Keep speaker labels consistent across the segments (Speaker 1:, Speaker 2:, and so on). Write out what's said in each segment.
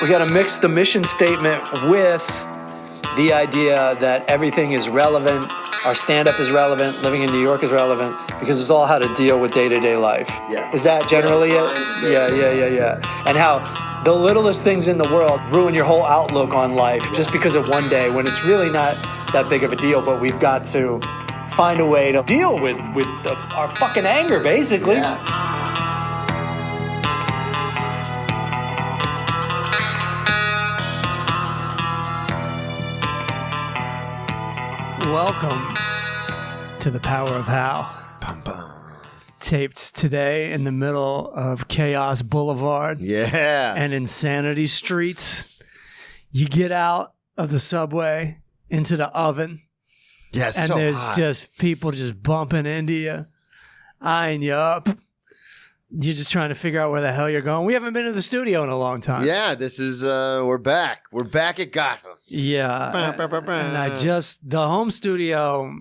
Speaker 1: We got to mix the mission statement with the idea that everything is relevant. Our stand-up is relevant. Living in New York is relevant because it's all how to deal with day-to-day life.
Speaker 2: Yeah.
Speaker 1: Is that generally it? Yeah. And how the littlest things in the world ruin your whole outlook on life just because of one day when it's really not that big of a deal, but we've got to find a way to deal with our fucking anger, basically.
Speaker 2: Yeah.
Speaker 3: Welcome to The Power of How.
Speaker 2: Bum, bum.
Speaker 3: Taped today in the middle of Chaos Boulevard
Speaker 2: Yeah.
Speaker 3: and Insanity Streets. You get out of the subway into the oven,
Speaker 2: Yes.
Speaker 3: and
Speaker 2: So
Speaker 3: there's
Speaker 2: hot.
Speaker 3: just people just bumping into you, eyeing you up. You're just trying to figure out where the hell you're going. We haven't been to the studio in a long time.
Speaker 2: Yeah, this is we're back. We're back at Gotham.
Speaker 3: Yeah. And the home studio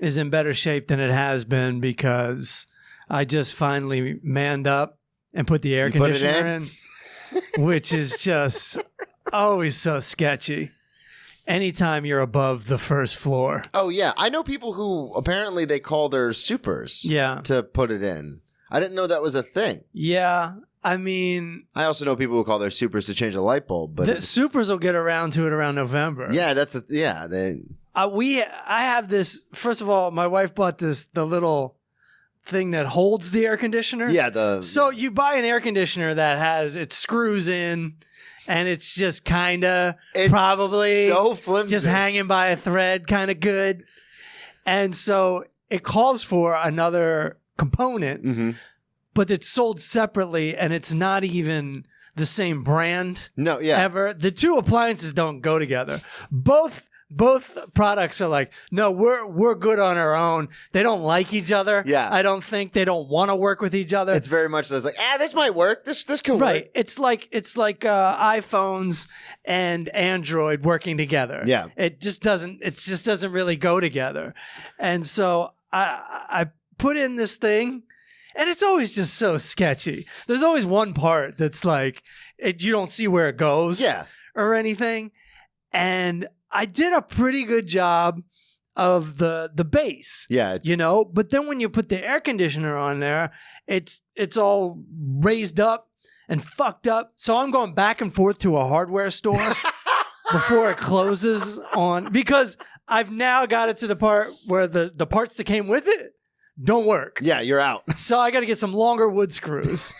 Speaker 3: is in better shape than it has been because I just finally manned up and put the air
Speaker 2: You put it
Speaker 3: conditioner in, which is just always so sketchy. Anytime you're above the first floor.
Speaker 2: Oh yeah, I know people who apparently they call their supers
Speaker 3: Yeah.
Speaker 2: to put it in. I didn't know that was a thing.
Speaker 3: Yeah. I mean,
Speaker 2: I also know people who call their supers to change a light bulb, but
Speaker 3: the supers will get around to it around November.
Speaker 2: yeah, they
Speaker 3: I have this. First of all, my wife bought the little thing that holds the air conditioner.
Speaker 2: yeah,
Speaker 3: So you buy an air conditioner that it screws in, and it's just kind of
Speaker 2: it's
Speaker 3: probably
Speaker 2: so flimsy.
Speaker 3: just hanging by a thread, kind of good. And so it calls for another component,
Speaker 2: Mhm.
Speaker 3: but it's sold separately, and it's not even the same brand
Speaker 2: No, yeah.
Speaker 3: ever. The two appliances don't go together. Both products are like, no, we're good on our own. They don't like each other.
Speaker 2: Yeah.
Speaker 3: I don't think they don't want to work with each other.
Speaker 2: It's very much like, this might work. This could
Speaker 3: Right.
Speaker 2: work.
Speaker 3: It's like iPhones and Android working together.
Speaker 2: Yeah.
Speaker 3: It just doesn't really go together. And so I put in this thing, and it's always just so sketchy. There's always one part that's like you don't see where it goes
Speaker 2: Yeah.
Speaker 3: or anything. And I did a pretty good job of the base.
Speaker 2: Yeah.
Speaker 3: But then when you put the air conditioner on there, it's all raised up and fucked up. So I'm going back and forth to a hardware store before it closes on, because I've now got it to the part where the parts that came with it don't work.
Speaker 2: Yeah, you're out.
Speaker 3: So I got to get some longer wood screws.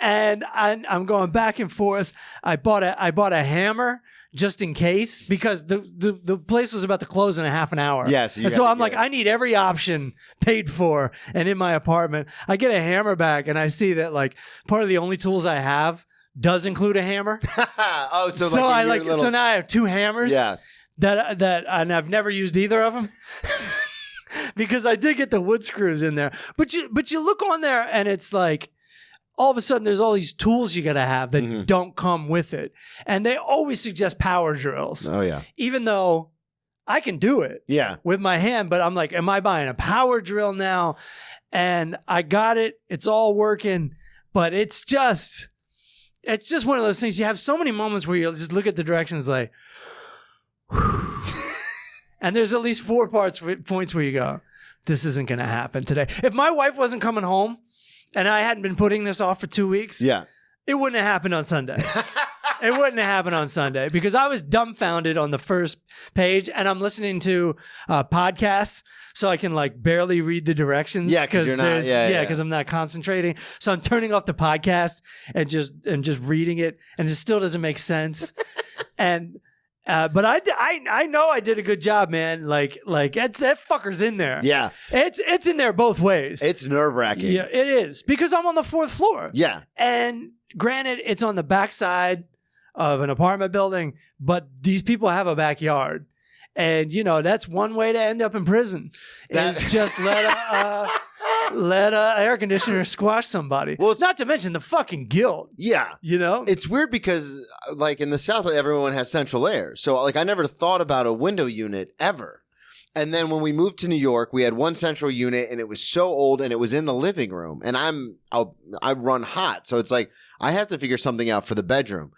Speaker 3: And I'm going back and forth. I bought a hammer just in case, because the place was about to close in a half an hour.
Speaker 2: Yes.
Speaker 3: And so I'm like, I need every option paid for and in my apartment. I get a hammer back, and I see that like part of the only tools I have does include a hammer.
Speaker 2: Oh, so
Speaker 3: So now I have two hammers.
Speaker 2: Yeah.
Speaker 3: That and I've never used either of them. Because I did get the wood screws in there. But you look on there, and it's like all of a sudden there's all these tools you got to have that don't come with it. And they always suggest power drills.
Speaker 2: Oh yeah.
Speaker 3: Even though I can do it
Speaker 2: Yeah.
Speaker 3: with my hand, but I'm like, am I buying a power drill now? And I got it. It's all working, but it's just one of those things. You have so many moments where you just look at the directions like, and there's at least 4 points where you go, this isn't going to happen today. If my wife wasn't coming home and I hadn't been putting this off for 2 weeks,
Speaker 2: Yeah.
Speaker 3: it wouldn't have happened on Sunday. It wouldn't have happened on Sunday because I was dumbfounded on the first page, and I'm listening to podcasts, so I can like barely read the directions.
Speaker 2: Yeah, because you're not.
Speaker 3: because I'm not concentrating. So I'm turning off the podcast and just reading it, and it still doesn't make sense. But I know I did a good job, man. Like that fucker's in there.
Speaker 2: Yeah.
Speaker 3: It's in there both ways.
Speaker 2: It's nerve-wracking.
Speaker 3: Yeah, it is, because I'm on the 4th floor.
Speaker 2: Yeah.
Speaker 3: And granted, it's on the backside of an apartment building, but these people have a backyard. And, that's one way to end up in prison is just let a air conditioner squash somebody.
Speaker 2: Well,
Speaker 3: not to mention the fucking guilt.
Speaker 2: Yeah. It's weird because, like, in the South, everyone has central air. So, like, I never thought about a window unit ever. And then when we moved to New York, we had one central unit, and it was so old, and it was in the living room. And I run hot. So it's like, I have to figure something out for the bedroom.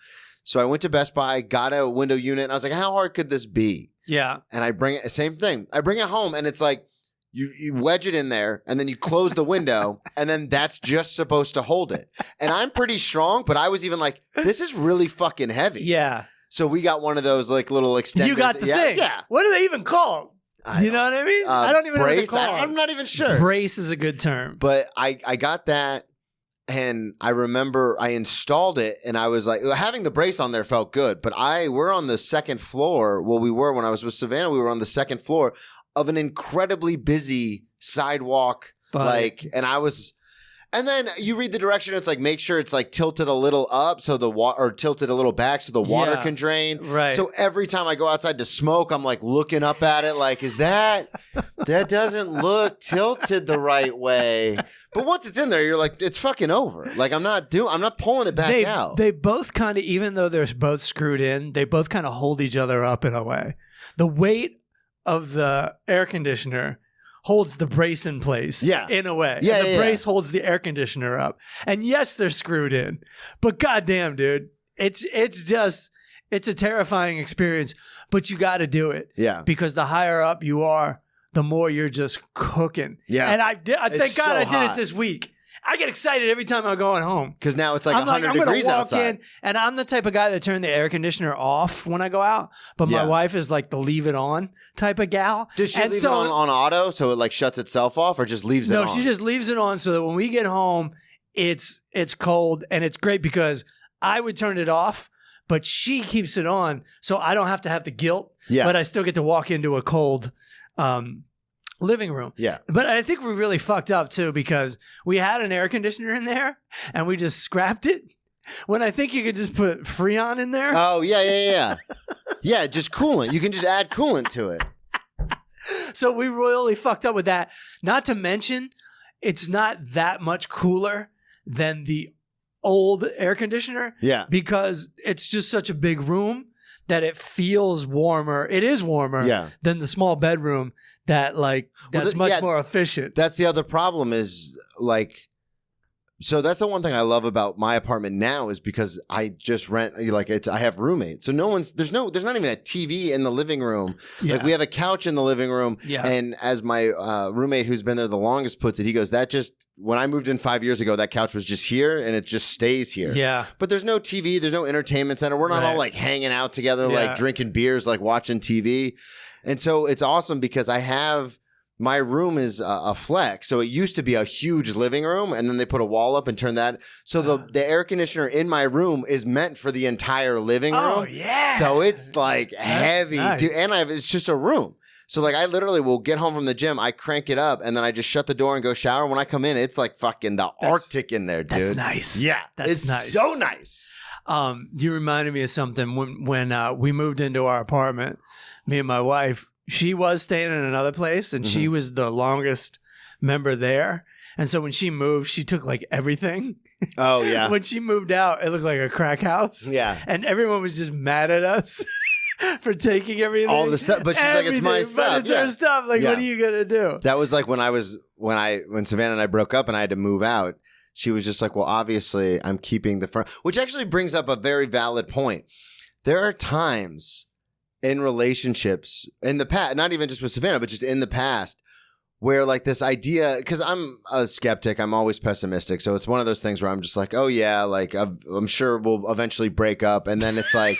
Speaker 2: So I went to Best Buy, got a window unit, and I was like, how hard could this be?
Speaker 3: Yeah.
Speaker 2: And I bring it, same thing. I bring it home, and it's like, you wedge it in there, and then you close the window, and then that's just supposed to hold it. And I'm pretty strong, but I was even like, this is really fucking heavy.
Speaker 3: Yeah.
Speaker 2: So we got one of those like little extended.
Speaker 3: You got the thing.
Speaker 2: Yeah.
Speaker 3: What do they even call them? You know what I mean? I don't even
Speaker 2: brace?
Speaker 3: know what they call them.
Speaker 2: I'm not even sure.
Speaker 3: Brace is a good term.
Speaker 2: But I got that, and I remember I installed it, and I was like, having the brace on there felt good. But we're on the second floor. Well, we were when I was with Savannah. We were on the second floor of an incredibly busy sidewalk, and then you read the direction. It's like, make sure it's like tilted a little up so the water, or tilted a little back so the water can drain.
Speaker 3: Right.
Speaker 2: So every time I go outside to smoke, I'm like looking up at it, like, that doesn't look tilted the right way. But once it's in there, you're like, it's fucking over. Like I'm not pulling it back out.
Speaker 3: They both kind of, even though they're both screwed in, they both kind of hold each other up in a way. The weight of the air conditioner holds the brace in place, in a way.
Speaker 2: Yeah,
Speaker 3: and the brace holds the air conditioner up. And yes, they're screwed in, but goddamn, dude, it's a terrifying experience. But you got to do it, because the higher up you are, the more you're just cooking.
Speaker 2: Yeah,
Speaker 3: and I thank God I did it this week. I get excited every time I'm going home.
Speaker 2: Because now it's like 100 degrees outside.
Speaker 3: And I'm the type of guy that turn the air conditioner off when I go out. But my wife is like the leave it on type of gal.
Speaker 2: Does she leave it on auto so it like shuts itself off, or just leaves it on?
Speaker 3: No, she just leaves it on so that when we get home, it's cold. And it's great because I would turn it off, but she keeps it on so I don't have to have the guilt.
Speaker 2: Yeah.
Speaker 3: But I still get to walk into a cold living room.
Speaker 2: Yeah.
Speaker 3: But I think we really fucked up too, because we had an air conditioner in there and we just scrapped it, when I think you could just put Freon in there.
Speaker 2: Oh, yeah. Yeah, just coolant. You can just add coolant to it.
Speaker 3: So we really fucked up with that. Not to mention, it's not that much cooler than the old air conditioner.
Speaker 2: Yeah.
Speaker 3: Because it's just such a big room that it feels warmer. It is warmer than the small bedroom. That's much more efficient.
Speaker 2: That's the other problem is like, so that's the one thing I love about my apartment now is because I just rent, I have roommates. So there's not even a TV in the living room. Yeah. Like we have a couch in the living room. Yeah. And as my roommate who's been there the longest puts it, he goes, when I moved in 5 years ago, that couch was just here and it just stays here. Yeah. But there's no TV, there's no entertainment center. We're not all like hanging out together, like drinking beers, like watching TV. And so it's awesome because my room is a flex. So it used to be a huge living room, and then they put a wall up and turned that. So the air conditioner in my room is meant for the entire living room.
Speaker 3: Oh, yeah.
Speaker 2: So it's like heavy. Nice. Dude, and it's just a room. So like I literally will get home from the gym, I crank it up, and then I just shut the door and go shower. When I come in, it's like fucking the Arctic in there, dude.
Speaker 3: That's nice.
Speaker 2: Yeah.
Speaker 3: That's nice.
Speaker 2: So nice.
Speaker 3: You reminded me of something when we moved into our apartment. Me and my wife, she was staying in another place, and she was the longest member there. And so when she moved, she took like everything.
Speaker 2: Oh, yeah.
Speaker 3: When she moved out, it looked like a crack house.
Speaker 2: Yeah.
Speaker 3: And everyone was just mad at us for taking everything.
Speaker 2: All the stuff. But she's like, it's my stuff.
Speaker 3: But it's her stuff. Like, what are you going to do?
Speaker 2: That was like when Savannah and I broke up and I had to move out. She was just like, well, obviously I'm keeping the front, which actually brings up a very valid point. There are times in relationships in the past, not even just with Savannah, but just in the past, where like this idea, because I'm a skeptic, I'm always pessimistic. So it's one of those things where I'm just like, oh yeah, like I'm sure we'll eventually break up. And then it's like,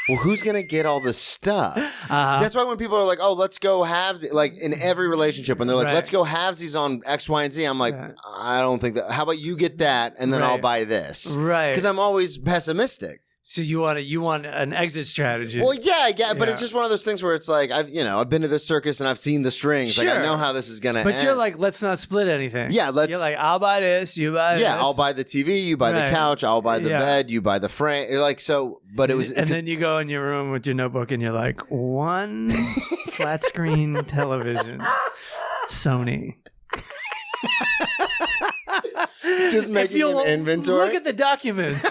Speaker 2: well, who's going to get all this stuff? That's why when people are like, oh, let's go halvesies, like in every relationship, when they're like, let's go halvesies on X, Y, and Z, I'm like, I don't think that. How about you get that and then I'll buy this? Right. Because I'm always pessimistic.
Speaker 3: So you want an exit strategy?
Speaker 2: Well, yeah, but it's just one of those things where it's like I've been to the circus and I've seen the strings. Sure. Like I know how this is gonna end.
Speaker 3: But you're like, let's not split anything.
Speaker 2: Yeah,
Speaker 3: you're like, I'll buy this, you buy this.
Speaker 2: Yeah, I'll buy the TV, you buy the couch, I'll buy the bed, you buy the frame. Like so, but it was.
Speaker 3: And then you go in your room with your notebook and you're like, one flat screen television, Sony.
Speaker 2: Just making an inventory.
Speaker 3: Look at the documents.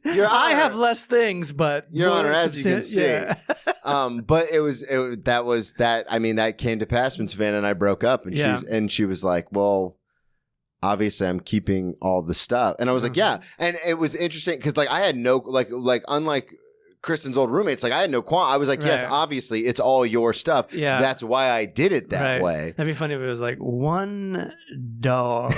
Speaker 3: I have less things, but
Speaker 2: Your Honor, as you can see. Yeah. But that came to pass when Savannah and I broke up, and she was like, well, obviously I'm keeping all the stuff. And I was like, yeah. And it was interesting because like I had no, like unlike Kristen's old roommates, like I had no I was like, yes, obviously it's all your stuff.
Speaker 3: Yeah.
Speaker 2: That's why I did it that way.
Speaker 3: That'd be funny if it was like one dog.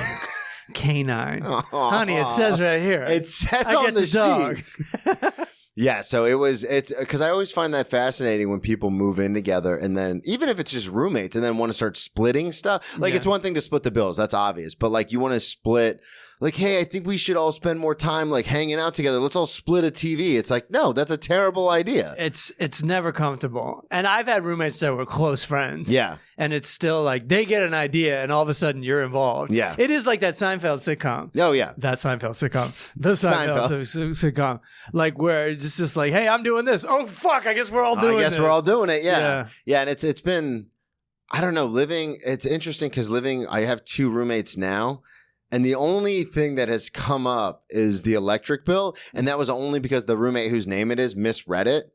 Speaker 3: Canine. Honey, it says right here.
Speaker 2: It says on the
Speaker 3: dog.
Speaker 2: sheet. Yeah, so it's because I always find that fascinating when people move in together and then even if it's just roommates and then want to start splitting stuff. Like it's one thing to split the bills, that's obvious. But like you want to split, like, hey, I think we should all spend more time like hanging out together. Let's all split a TV. It's like, no, that's a terrible idea.
Speaker 3: It's never comfortable. And I've had roommates that were close friends.
Speaker 2: Yeah.
Speaker 3: And it's still like they get an idea and all of a sudden you're involved.
Speaker 2: Yeah.
Speaker 3: It is like that Seinfeld sitcom.
Speaker 2: Oh, yeah.
Speaker 3: That Seinfeld sitcom. The Seinfeld sitcom. Like where it's just like, hey, I'm doing this. Oh, fuck. I guess we're all doing this.
Speaker 2: We're all doing it. Yeah. Yeah. And it's been, I don't know, it's interesting because I have 2 roommates now. And the only thing that has come up is the electric bill. And that was only because the roommate whose name it is misread it.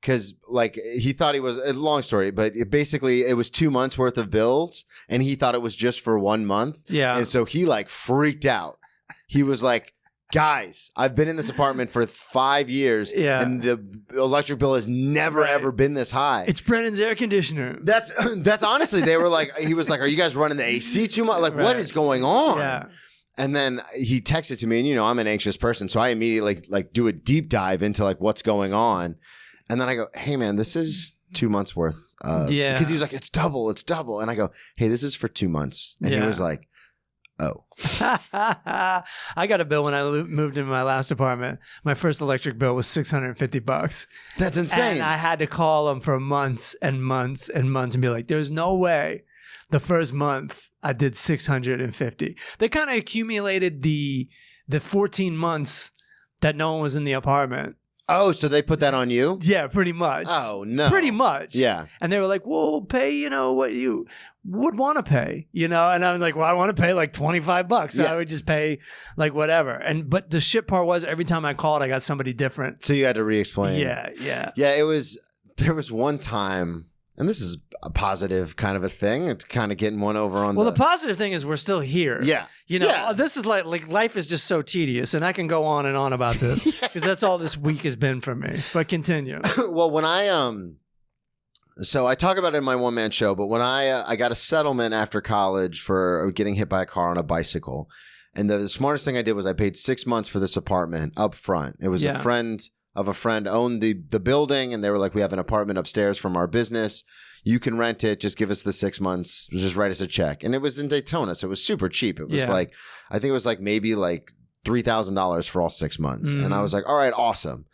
Speaker 2: Because, like, he thought he was, a long story, but basically it was 2 months worth of bills. And he thought it was just for 1 month.
Speaker 3: Yeah.
Speaker 2: And so he, like, freaked out. He was like, guys, I've been in this apartment for 5 years.
Speaker 3: Yeah.
Speaker 2: And the electric bill has never, ever been this high.
Speaker 3: It's Brennan's air conditioner.
Speaker 2: That's honestly, they were like, he was like, are you guys running the AC too much? Like, what is going on?
Speaker 3: Yeah.
Speaker 2: And then he texted to me, and you know, I'm an anxious person. So I immediately like do a deep dive into like what's going on. And then I go, hey man, this is 2 months worth. Because he's like, it's double. And I go, hey, this is for 2 months. And he was like, oh.
Speaker 3: I got a bill when I moved into my last apartment. My first electric bill was $650.
Speaker 2: That's insane.
Speaker 3: And I had to call them for months and months and months and be like, there's no way. The first month I did $650. They kind of accumulated the 14 months that no one was in the apartment.
Speaker 2: Oh, so they put that on you?
Speaker 3: Yeah, pretty much.
Speaker 2: Oh, no.
Speaker 3: Pretty much.
Speaker 2: Yeah.
Speaker 3: And they were like, well, pay, you know, what you would want to pay, you know? And I was like, well, I want to pay like $25. So I would just pay like whatever. But the shit part was every time I called, I got somebody different.
Speaker 2: So you had to re-explain.
Speaker 3: Yeah.
Speaker 2: Yeah, there was one time, and this is a positive kind of a thing. It's kind of getting one over on
Speaker 3: the positive thing is we're still here.
Speaker 2: Yeah.
Speaker 3: You know, this is like life is just so tedious, and I can go on and on about this because that's all this week has been for me. But continue.
Speaker 2: Well, when so I talk about it in my one-man show, but when I got a settlement after college for getting hit by a car on a bicycle, and the smartest thing I did was I paid 6 months for this apartment up front. It was a friend of a friend owned the building, and they were like, we have an apartment upstairs from our business. You can rent it. Just give us the 6 months. Just write us a check. And it was in Daytona, so it was super cheap. It was like, I think it was like maybe like $3,000 for all 6 months. And I was like, all right, awesome.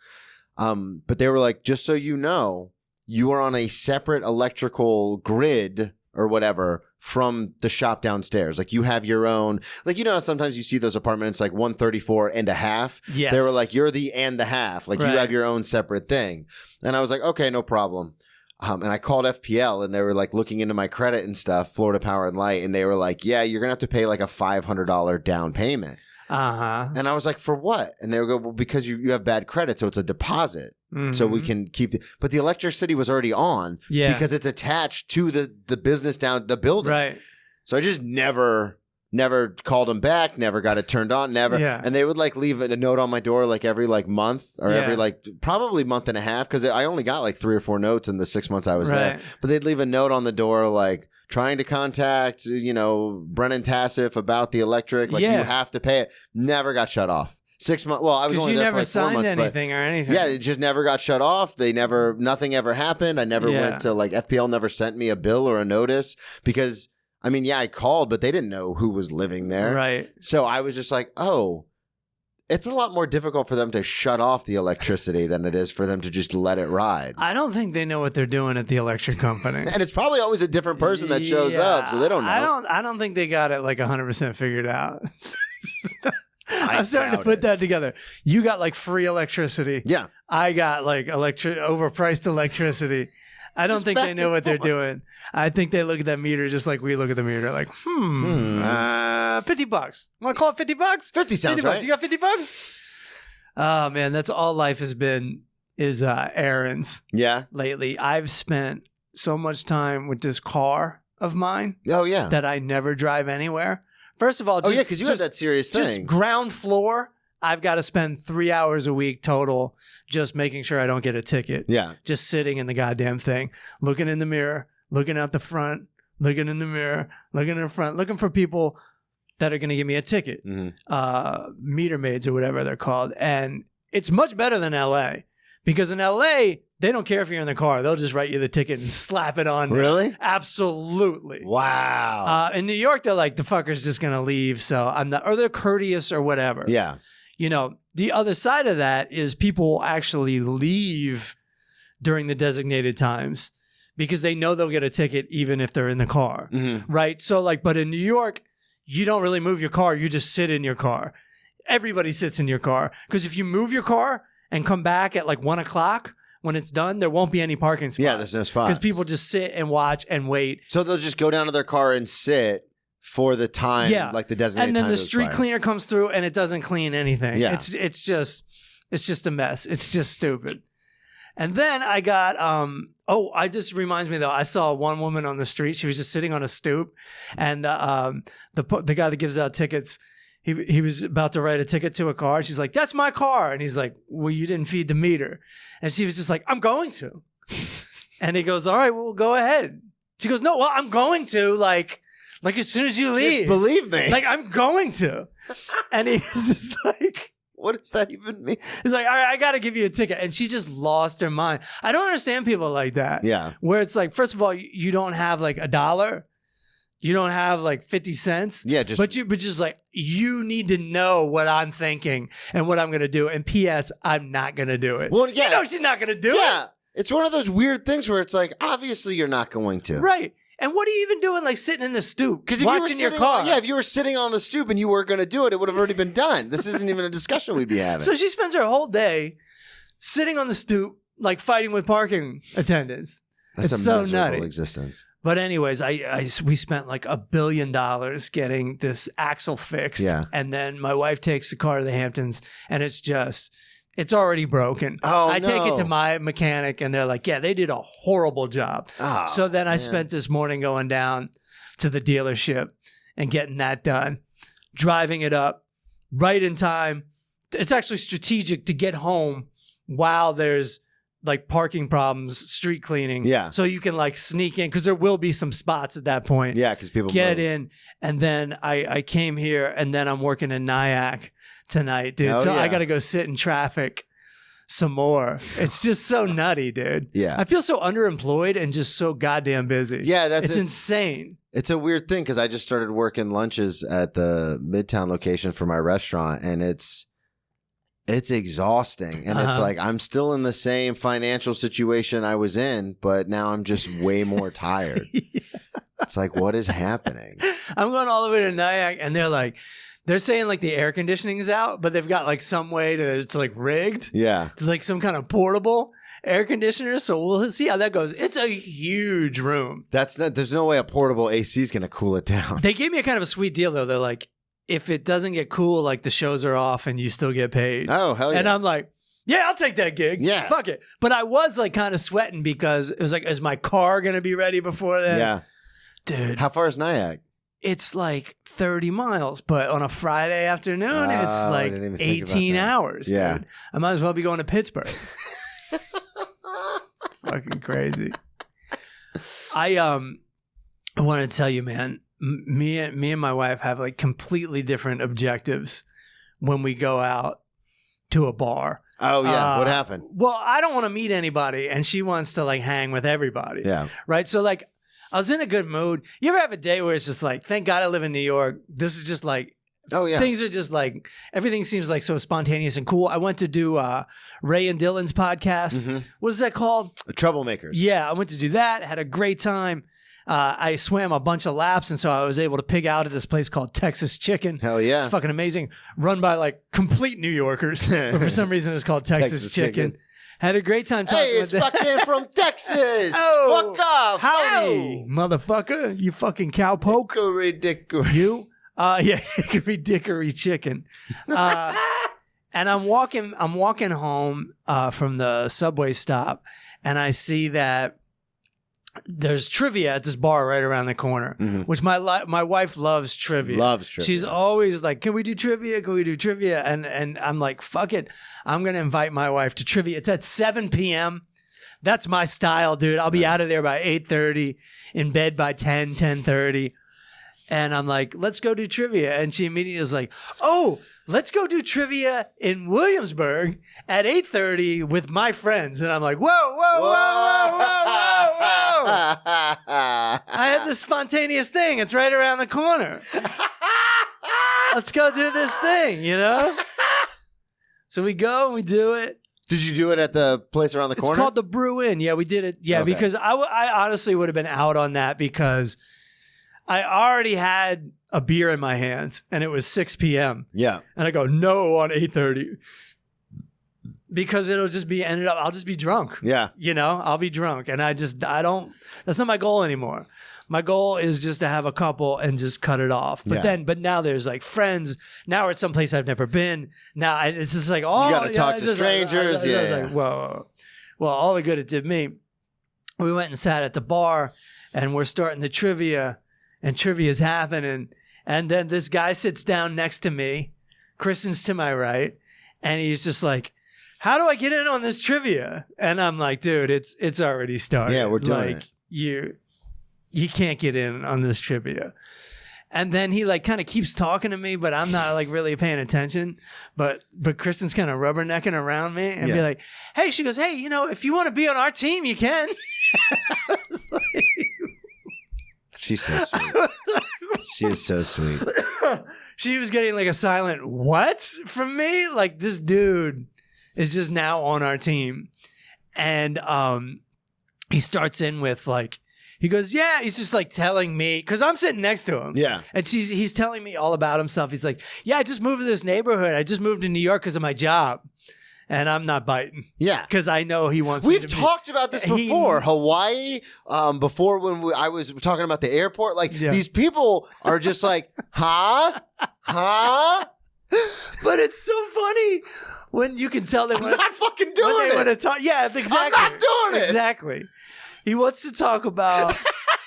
Speaker 2: But they were like, just so you know, you are on a separate electrical grid or whatever from the shop downstairs. Like you have your own, like, you know, sometimes you see those apartments like 134 and a half.
Speaker 3: Yes.
Speaker 2: They were like, you're the and the half. Like you have your own separate thing. And I was like, okay, no problem. And I called FPL and they were like looking into my credit and stuff, Florida Power and Light. And they were like, yeah, you're going to have to pay like a $500 down payment.
Speaker 3: Uh-huh.
Speaker 2: And I was like, for what? And they would go, well, because you have bad credit. So it's a deposit. So we can keep but the electricity was already on because it's attached to the business down the building.
Speaker 3: Right.
Speaker 2: So I just never called them back, never got it turned on, never.
Speaker 3: Yeah.
Speaker 2: And they would like leave a note on my door like every like month or every like probably month and a half because I only got like 3 or 4 notes in the 6 months I was there. But they'd leave a note on the door like trying to contact, you know, Brennan Tassif about the electric. Like you have to pay it. Never got shut off. 6 months. Well, I was only there for like 4 months.
Speaker 3: Never signed anything or anything.
Speaker 2: Yeah, it just never got shut off. Nothing ever happened. I never went to like FPL never sent me a bill or a notice because I mean, I called, but they didn't know who was living there.
Speaker 3: Right.
Speaker 2: So I was just like, oh, it's a lot more difficult for them to shut off the electricity than it is for them to just let it ride.
Speaker 3: I don't think they know what they're doing at the electric company.
Speaker 2: And it's probably always a different person that shows up, so they don't know.
Speaker 3: I don't think they got it like 100% figured out. I'm starting to put that together. You got like free electricity.
Speaker 2: Yeah.
Speaker 3: I got like overpriced electricity. I don't think they know what they're doing. I think they look at that meter just like we look at the meter, like, $50. Want to call it $50?
Speaker 2: 50 sounds
Speaker 3: $50.
Speaker 2: right.
Speaker 3: You got $50? Oh man, that's all life has been is errands.
Speaker 2: Yeah.
Speaker 3: Lately, I've spent so much time with this car of mine.
Speaker 2: Oh yeah.
Speaker 3: That I never drive anywhere First of all, just,
Speaker 2: because you had that serious
Speaker 3: just
Speaker 2: thing.
Speaker 3: ground floor. I've got to spend 3 hours a week total just making sure I don't get a ticket.
Speaker 2: Yeah.
Speaker 3: Just sitting in the goddamn thing, looking in the mirror, looking out the front, looking in the mirror, looking in the front, looking for people that are going to give me a ticket. Meter maids or whatever they're called. And it's much better than LA because in LA, they don't care if you're in the car. They'll just write you the ticket and slap it on.
Speaker 2: Really?
Speaker 3: Absolutely.
Speaker 2: Wow.
Speaker 3: In New York, they're like, the fucker's just going to leave. So I'm not, or they're courteous or whatever.
Speaker 2: Yeah.
Speaker 3: You know, the other side of that is people actually leave during the designated times because they know they'll get a ticket even if they're in the car, right? So like, but in New York, you don't really move your car. You just sit in your car. Everybody sits in your car because if you move your car and come back at like 1 o'clock when it's done, there won't be any parking spots.
Speaker 2: Yeah, there's no spots.
Speaker 3: Because people just sit and watch and wait.
Speaker 2: So they'll just go down to their car and sit for the time, like the designated
Speaker 3: and then
Speaker 2: time
Speaker 3: the
Speaker 2: to
Speaker 3: street
Speaker 2: expire.
Speaker 3: cleaner comes through and it doesn't clean anything.
Speaker 2: Yeah.
Speaker 3: It's just a mess. It's just stupid. And then I got it just reminds me though, I saw one woman on the street. She was just sitting on a stoop, and the guy that gives out tickets, he was about to write a ticket to a car. She's like, "That's my car," and he's like, "Well, you didn't feed the meter," and she was just like, "I'm going to," and he goes, "All right, well, go ahead." She goes, "No, well, I'm going to like as soon as you leave,
Speaker 2: Just believe me,
Speaker 3: like I'm going to," and he was just like.
Speaker 2: What does that even mean?
Speaker 3: He's like, all right, I got to give you a ticket. And she just lost her mind. I don't understand people like that.
Speaker 2: Yeah.
Speaker 3: Where it's like, first of all, you don't have like $1. You don't have like 50 cents.
Speaker 2: Yeah.
Speaker 3: But just like, you need to know what I'm thinking and what I'm going to do. And P.S., I'm not going to do it.
Speaker 2: Well, yeah.
Speaker 3: You know she's not going to do it.
Speaker 2: Yeah. It's one of those weird things where it's like, obviously you're not going to.
Speaker 3: Right. And what are you even doing, like sitting in the stoop,
Speaker 2: Because
Speaker 3: watching your car?
Speaker 2: Yeah, if you were sitting on the stoop and you were going to do it, it would have already been done. This isn't even a discussion we'd be having.
Speaker 3: So she spends her whole day sitting on the stoop, like fighting with parking attendants.
Speaker 2: That's
Speaker 3: it's
Speaker 2: a
Speaker 3: so
Speaker 2: miserable
Speaker 3: nutty.
Speaker 2: existence.
Speaker 3: But anyways, we spent like $1 billion getting this axle fixed.
Speaker 2: Yeah.
Speaker 3: And then my wife takes the car to the Hamptons and it's already broken.
Speaker 2: Oh,
Speaker 3: I take it
Speaker 2: no.
Speaker 3: to my mechanic and they're like, yeah, they did a horrible job.
Speaker 2: Oh,
Speaker 3: so then I
Speaker 2: man.
Speaker 3: spent this morning going down to the dealership and getting that done, driving it up right in time. It's actually strategic to get home while there's like parking problems, street cleaning.
Speaker 2: Yeah.
Speaker 3: So you can like sneak in because there will be some spots at that point.
Speaker 2: Yeah, because people
Speaker 3: Get
Speaker 2: move.
Speaker 3: in. And then I came here and then I'm working in Nyack tonight, dude.
Speaker 2: Oh,
Speaker 3: so
Speaker 2: yeah.
Speaker 3: I got to go sit in traffic some more. It's just so nutty, dude.
Speaker 2: Yeah.
Speaker 3: I feel so underemployed and just so goddamn busy.
Speaker 2: Yeah,
Speaker 3: it's insane.
Speaker 2: It's a weird thing because I just started working lunches at the Midtown location for my restaurant, and it's exhausting. And it's like I'm still in the same financial situation I was in, but now I'm just way more tired.
Speaker 3: Yeah.
Speaker 2: It's like, what is happening?
Speaker 3: I'm going all the way to Nyack and they're saying like the air conditioning is out, but they've got like some way to, it's like rigged.
Speaker 2: Yeah.
Speaker 3: It's like some kind of portable air conditioner. So we'll see how that goes. It's a huge room.
Speaker 2: There's no way a portable AC is going to cool it down.
Speaker 3: They gave me a kind of a sweet deal though. They're like, if it doesn't get cool, like the shows are off and you still get paid.
Speaker 2: Oh, hell yeah.
Speaker 3: And I'm like, yeah, I'll take that gig.
Speaker 2: Yeah.
Speaker 3: Fuck it. But I was like kind of sweating because it was like, is my car going to be ready before then?
Speaker 2: Yeah.
Speaker 3: Dude.
Speaker 2: How far is Nyack?
Speaker 3: It's like 30 miles, but on a Friday afternoon, it's
Speaker 2: I
Speaker 3: like
Speaker 2: didn't even think about
Speaker 3: 18
Speaker 2: that.
Speaker 3: hours.
Speaker 2: Yeah.
Speaker 3: Dude. I might as well be going to Pittsburgh. Fucking crazy. I want to tell you, man, me and my wife have like completely different objectives when we go out to a bar.
Speaker 2: Oh, yeah. What happened?
Speaker 3: Well, I don't want to meet anybody, and she wants to like hang with everybody.
Speaker 2: Yeah.
Speaker 3: Right? So like, I was in a good mood. You ever have a day where it's just like, thank God I live in New York. This is just like,
Speaker 2: Oh, yeah.
Speaker 3: things are just like, everything seems like so spontaneous and cool. I went to do Ray and Dylan's podcast.
Speaker 2: Mm-hmm.
Speaker 3: What is that called?
Speaker 2: Troublemakers.
Speaker 3: Yeah, I went to do that. Had a great time. I swam a bunch of laps, and so I was able to pig out at this place called Texas Chicken.
Speaker 2: Hell yeah.
Speaker 3: It's fucking amazing. Run by like complete New Yorkers, but for some reason it's called Texas Chicken. Had a great time talking
Speaker 2: Hey,
Speaker 3: with
Speaker 2: it's fucking from Texas.
Speaker 3: Oh,
Speaker 2: Fuck off.
Speaker 3: Howdy,
Speaker 2: Ow.
Speaker 3: motherfucker. You fucking cowpoke.
Speaker 2: Hickory Dickory.
Speaker 3: You? Yeah, Hickory Dickory Chicken. And I'm walking home from the subway stop, and I see that there's trivia at this bar right around the corner, which my wife loves trivia.
Speaker 2: Loves trivia.
Speaker 3: She's always like, "Can we do trivia? Can we do trivia?" And I'm like, "Fuck it, I'm gonna invite my wife to trivia. It's at 7 p.m. That's my style, dude. I'll be out of there by 8:30, in bed by 10:30." And I'm like, "Let's go do trivia." And she immediately is like, "Oh, let's go do trivia in Williamsburg at 8:30 with my friends." And I'm like, "Whoa, whoa, whoa, whoa, whoa, whoa, whoa." I had this spontaneous thing. It's right around the corner. Let's go do this thing, you know? So we go and we do it.
Speaker 2: Did you do it at the place around the corner?
Speaker 3: It's called the Brew Inn. Yeah, we did it. Yeah,
Speaker 2: Okay.
Speaker 3: because I honestly would have been out on that because I already had a beer in my hands and it was 6 p.m.
Speaker 2: Yeah.
Speaker 3: And I go, no, on 8:30. Because it'll just be I'll just be drunk.
Speaker 2: Yeah.
Speaker 3: You know, I'll be drunk. And that's not my goal anymore. My goal is just to have a couple and just cut it off. But now there's like friends. Now we're at some place I've never been. Now it's just like, oh,
Speaker 2: you got to talk to strangers.
Speaker 3: Like, whoa. Well, all the good it did me. We went and sat at the bar and we're starting the trivia and trivia's happening. And then this guy sits down next to me. Kristen's to my right. And he's just like, "How do I get in on this trivia?" And I'm like, "Dude, it's already started.
Speaker 2: Yeah, we're doing it.
Speaker 3: You can't get in on this trivia." And then he like kind of keeps talking to me, but I'm not like really paying attention. But Kristen's kind of rubbernecking around me and be like, "Hey," she goes, "Hey, you know, if you want to be on our team, you can."
Speaker 2: She's so sweet. She is so sweet.
Speaker 3: She was getting like a silent what from me. Like, this dude is just now on our team. And he starts in with like, he goes, yeah, he's just like telling me, because I'm sitting next to him.
Speaker 2: Yeah.
Speaker 3: And he's telling me all about himself. He's like, "Yeah, I just moved to this neighborhood. I just moved to New York because of my job." And I'm not biting.
Speaker 2: Yeah.
Speaker 3: Because I know he wants me to
Speaker 2: We've talked about this before. Hawaii, before when I was talking about the airport, like these people are just like, huh? Huh?
Speaker 3: But it's so funny when you can tell they want
Speaker 2: I'm not fucking doing it.
Speaker 3: Want to talk. Yeah, exactly.
Speaker 2: I'm not doing it.
Speaker 3: Exactly. He wants to talk about,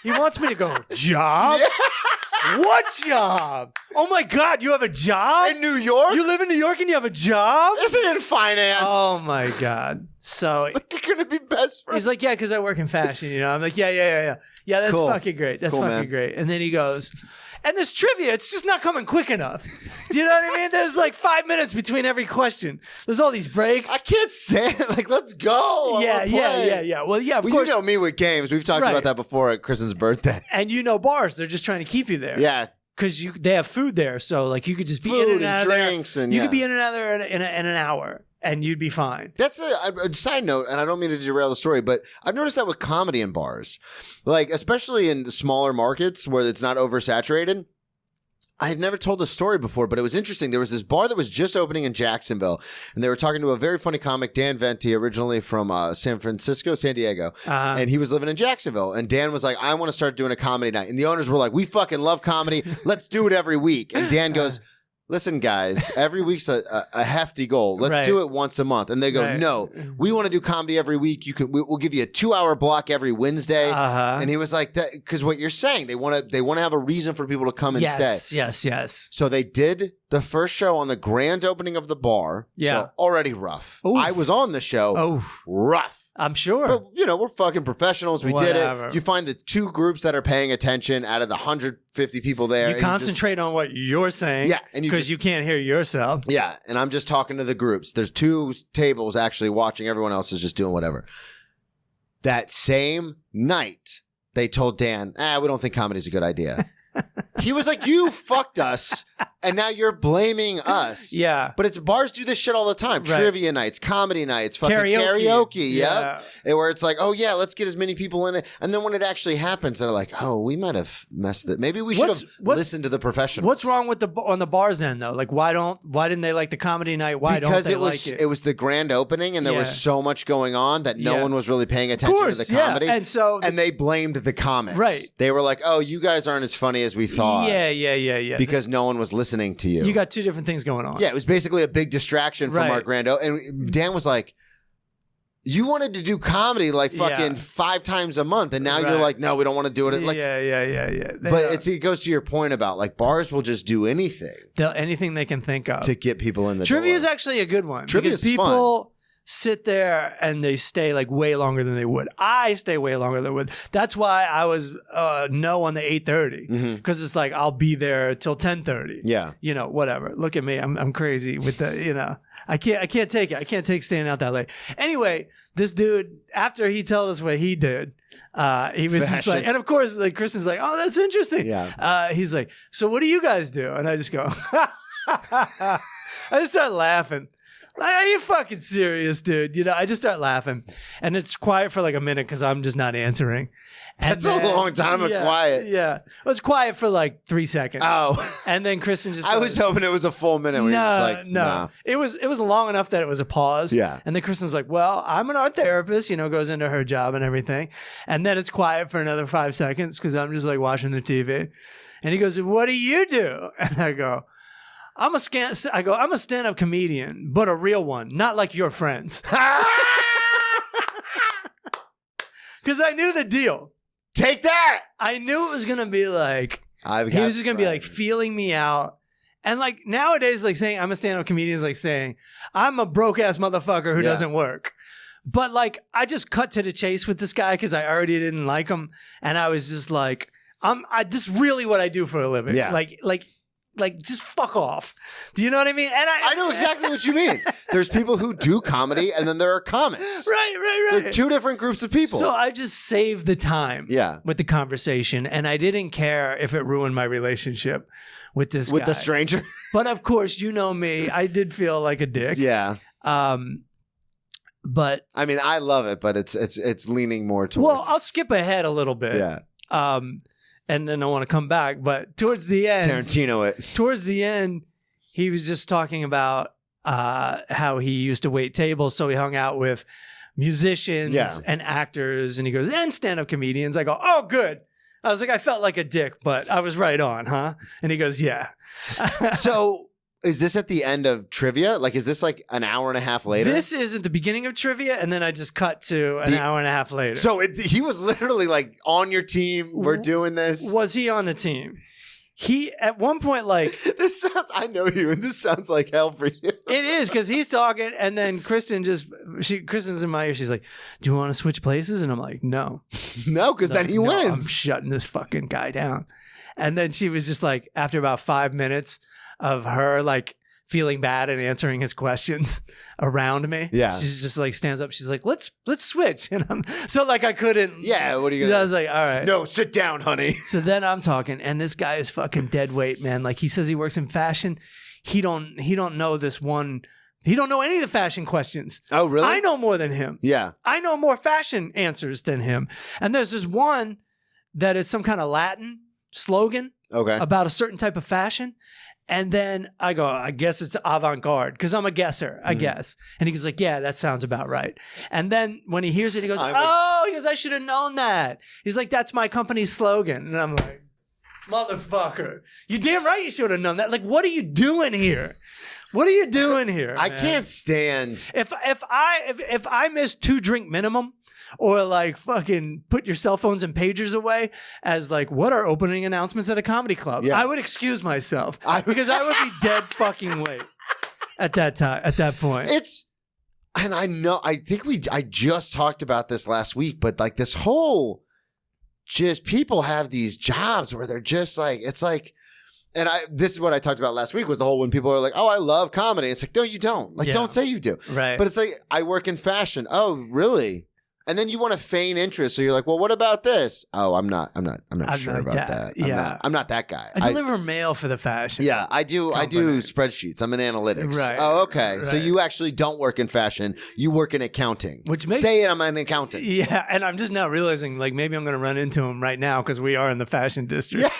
Speaker 3: he wants me to go, job?
Speaker 2: Yeah.
Speaker 3: What job? Oh my God, you have a job?
Speaker 2: In New York?
Speaker 3: You live in New York and you have a job?
Speaker 2: Isn't it in finance?
Speaker 3: Oh my God. So
Speaker 2: you're going to be best friends.
Speaker 3: he's like, "Yeah, because I work in fashion, you know." I'm like, yeah. Yeah, that's
Speaker 2: Cool.
Speaker 3: fucking great. That's
Speaker 2: Cool,
Speaker 3: fucking
Speaker 2: man.
Speaker 3: great. And then he goes, "And this trivia, it's just not coming quick enough." Do you know what I mean? There's like 5 minutes between every question. There's all these breaks.
Speaker 2: I can't say it. Like, let's go.
Speaker 3: Yeah. Well, yeah, of
Speaker 2: Well,
Speaker 3: course.
Speaker 2: you know me with games. We've talked
Speaker 3: Right.
Speaker 2: about that before at Kristen's birthday.
Speaker 3: And you know bars, they're just trying to keep you there.
Speaker 2: Yeah.
Speaker 3: Because they have food there. So like you could just be in
Speaker 2: Food
Speaker 3: and out
Speaker 2: and
Speaker 3: of there.
Speaker 2: drinks and
Speaker 3: You could be in and out of there in an hour and you'd be fine.
Speaker 2: That's a side note, and I don't mean to derail the story, but I've noticed that with comedy in bars, like especially in the smaller markets where it's not oversaturated. I had never told this story before, but it was interesting. There was this bar that was just opening in Jacksonville, and they were talking to a very funny comic, Dan Venti, originally from San Diego, and he was living in Jacksonville. And Dan was like, "I want to start doing a comedy night." And the owners were like, "We fucking love comedy. Let's do it every week." And Dan goes, "Listen, guys, every week's a hefty goal. Let's do it once a month." And they go, "No, we want to do comedy every week. We'll give you a 2-hour block every Wednesday." And he was like, "That because what you're saying, they want to have a reason for people to come and stay."
Speaker 3: Yes.
Speaker 2: So they did the first show on the grand opening of the bar.
Speaker 3: Yeah.
Speaker 2: So already rough.
Speaker 3: Ooh.
Speaker 2: I was on the show.
Speaker 3: Oh,
Speaker 2: Rough.
Speaker 3: I'm sure.
Speaker 2: But, you know, we're fucking professionals. We
Speaker 3: Whatever.
Speaker 2: did it. You find the two groups that are paying attention out of the 150 people there.
Speaker 3: You concentrate on what you're saying.
Speaker 2: Yeah, and
Speaker 3: because you can't hear yourself.
Speaker 2: Yeah, and I'm just talking to the groups. There's 2 tables actually watching. Everyone else is just doing whatever. That same night, they told Dan, we don't think comedy's a good idea. He was like, "You fucked us, and now you're blaming us."
Speaker 3: Yeah.
Speaker 2: But bars do this shit all the time.
Speaker 3: Right.
Speaker 2: Trivia nights, comedy nights, fucking karaoke.
Speaker 3: Yeah.
Speaker 2: And where it's like, "Oh yeah, let's get as many people in it." And then when it actually happens, they're like, "Oh, we might have messed it. Maybe we should have listened to the professionals."
Speaker 3: What's wrong with on the bars then though? Like why didn't they like the comedy night?
Speaker 2: Because
Speaker 3: don't they like it?
Speaker 2: It was the grand opening and there was so much going on that no one was really paying attention to the
Speaker 3: yeah.
Speaker 2: comedy.
Speaker 3: And
Speaker 2: they blamed the comics.
Speaker 3: Right.
Speaker 2: They were like, "Oh, you guys aren't as funny as we thought."
Speaker 3: Yeah.
Speaker 2: Because no one was listening to you.
Speaker 3: You got 2 different things going on.
Speaker 2: Yeah, it was basically a big distraction from our grand and Dan was like, You wanted to do comedy like fucking 5 times a month, and now you're like, no, we don't want to do it. Like,
Speaker 3: yeah.
Speaker 2: But it goes to your point about like bars will just do anything.
Speaker 3: Anything they can think of
Speaker 2: to get people in the
Speaker 3: Trivia
Speaker 2: door.
Speaker 3: is actually a good one.
Speaker 2: Trivia
Speaker 3: because
Speaker 2: is
Speaker 3: people sit there and they stay like way longer than they would. I stay way longer than I would. That's why I was no on the 8:30 because it's like I'll be there till 10:30.
Speaker 2: Yeah,
Speaker 3: you know, whatever. Look at me, I'm crazy with the, you know. I can't take it. I can't take staying out that late. Anyway, this dude, after he told us what he did, he was just like, and of course, like Kristen's like, oh, that's interesting.
Speaker 2: Yeah.
Speaker 3: He's like, so what do you guys do? And I just go, I just start laughing. Like, are you fucking serious, dude? You know, I just start laughing, and it's quiet for like a minute because I'm just not answering. And
Speaker 2: that's a long time of quiet.
Speaker 3: Yeah, well, it's quiet for like 3 seconds.
Speaker 2: Oh,
Speaker 3: and then Kristen just.
Speaker 2: I was hoping it was a full minute. Where you're just like, nah.
Speaker 3: It was long enough that it was a pause.
Speaker 2: Yeah,
Speaker 3: and then Kristen's like, "Well, I'm an art therapist," you know, goes into her job and everything, and then it's quiet for another 5 seconds because I'm just like watching the TV, and he goes, "What do you do?" And I go. I'm a stand-up comedian, but a real one, not like your friends. Because I knew the deal.
Speaker 2: Take that.
Speaker 3: I knew it was gonna be like he was just gonna be like feeling me out, and like nowadays, like saying I'm a stand-up comedian is like saying I'm a broke ass motherfucker who doesn't work. But like I just cut to the chase with this guy because I already didn't like him, and I was just like, this is really what I do for a living.
Speaker 2: Yeah,
Speaker 3: like just fuck off. Do you know what I mean? And
Speaker 2: I know exactly what you mean. There's people who do comedy and then there are comics.
Speaker 3: Right.
Speaker 2: They're 2 different groups of people.
Speaker 3: So I just saved the time with the conversation, and I didn't care if it ruined my relationship with this guy.
Speaker 2: With the stranger?
Speaker 3: But of course, you know me. I did feel like a dick.
Speaker 2: Yeah.
Speaker 3: But
Speaker 2: I mean, I love it, but it's leaning more towards.
Speaker 3: Well, I'll skip ahead a little bit.
Speaker 2: Yeah.
Speaker 3: And then I want to come back. But towards the end,
Speaker 2: Tarantino it.
Speaker 3: Towards the end, he was just talking about how he used to wait tables. So he hung out with musicians and actors. And he goes, and stand-up comedians. I go, oh, good. I was like, I felt like a dick, but I was right on, huh? And he goes, yeah.
Speaker 2: So is this at the end of trivia? Like, is this like an hour and a half later?
Speaker 3: This is at the beginning of trivia, and then I just cut to an hour and a half later.
Speaker 2: So he was literally like on your team. We're doing this.
Speaker 3: Was he on the team? He at one point like
Speaker 2: I know you, and this sounds like hell for you.
Speaker 3: It is because he's talking, and then Kristen's in my ear. She's like, "Do you want to switch places?" And I'm like, "No,
Speaker 2: no," because then he wins.
Speaker 3: I'm shutting this fucking guy down. And then she was just like, after about 5 minutes of her like feeling bad and answering his questions around me.
Speaker 2: Yeah.
Speaker 3: She's just like stands up. She's like, let's switch. And I'm so like, I couldn't.
Speaker 2: Yeah. What are you going to do?
Speaker 3: I was like, all right.
Speaker 2: No, sit down, honey.
Speaker 3: So then I'm talking, and this guy is fucking dead weight, man. Like he says he works in fashion. He don't know this one. He don't know any of the fashion questions.
Speaker 2: Oh, really?
Speaker 3: I know more than him.
Speaker 2: Yeah.
Speaker 3: I know more fashion answers than him. And there's this one that is some kind of Latin slogan about a certain type of fashion. And then I go, I guess it's avant-garde because I'm a guesser, I guess. And he goes like, yeah, that sounds about right. And then when he hears it, he goes, I should have known that. He's like, that's my company's slogan. And I'm like, motherfucker, you damn right you should have known that. Like, what are you doing here? What are you doing here?
Speaker 2: I
Speaker 3: man?
Speaker 2: can't stand.
Speaker 3: If I miss 2 drink minimum, or like fucking put your cell phones and pagers away as like, what are opening announcements at a comedy club?
Speaker 2: Yeah.
Speaker 3: I would excuse myself because I would be dead fucking late at that point.
Speaker 2: And I think I just talked about this last week, but like this whole, just people have these jobs where they're just like, it's like, and this is what I talked about last week was the whole when people are like, oh, I love comedy. It's like, no, you don't. Like, don't say you do.
Speaker 3: Right.
Speaker 2: But it's like, I work in fashion. Oh, really? And then you want to feign interest. So you're like, well, what about this? Oh, I'm not sure about that. I'm not that guy.
Speaker 3: I deliver mail for the fashion.
Speaker 2: Yeah, I do spreadsheets. I'm in analytics.
Speaker 3: Right.
Speaker 2: Oh, okay.
Speaker 3: Right.
Speaker 2: So you actually don't work in fashion. You work in accounting. Say it, I'm an accountant.
Speaker 3: Yeah, and I'm just now realizing like maybe I'm going to run into him right now because we are in the fashion district. Yeah.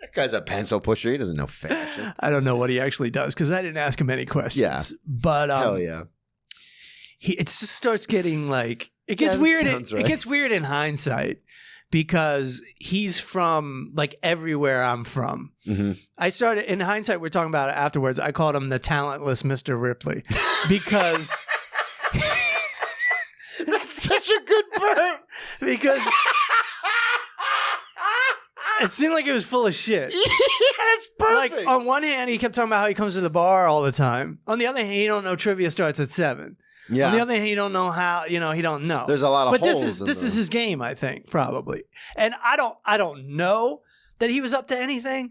Speaker 2: That guy's a pencil pusher. He doesn't know fashion.
Speaker 3: I don't know what he actually does because I didn't ask him any questions.
Speaker 2: Yeah.
Speaker 3: But
Speaker 2: hell yeah.
Speaker 3: It just starts getting like it gets weird. It gets weird in hindsight because he's from like everywhere I'm from. Mm-hmm. I started in hindsight. We're talking about it afterwards. I called him the talentless Mr. Ripley because
Speaker 2: That's such a good burp.
Speaker 3: because it seemed like it was full of shit.
Speaker 2: Yeah, that's perfect.
Speaker 3: Like on one hand, he kept talking about how he comes to the bar all the time. On the other hand, he don't know trivia starts at 7.
Speaker 2: yeah.
Speaker 3: On the other hand, he don't know how. He don't know.
Speaker 2: There's a lot of
Speaker 3: but
Speaker 2: holes.
Speaker 3: this is his game, I think, probably. And I don't know that he was up to anything,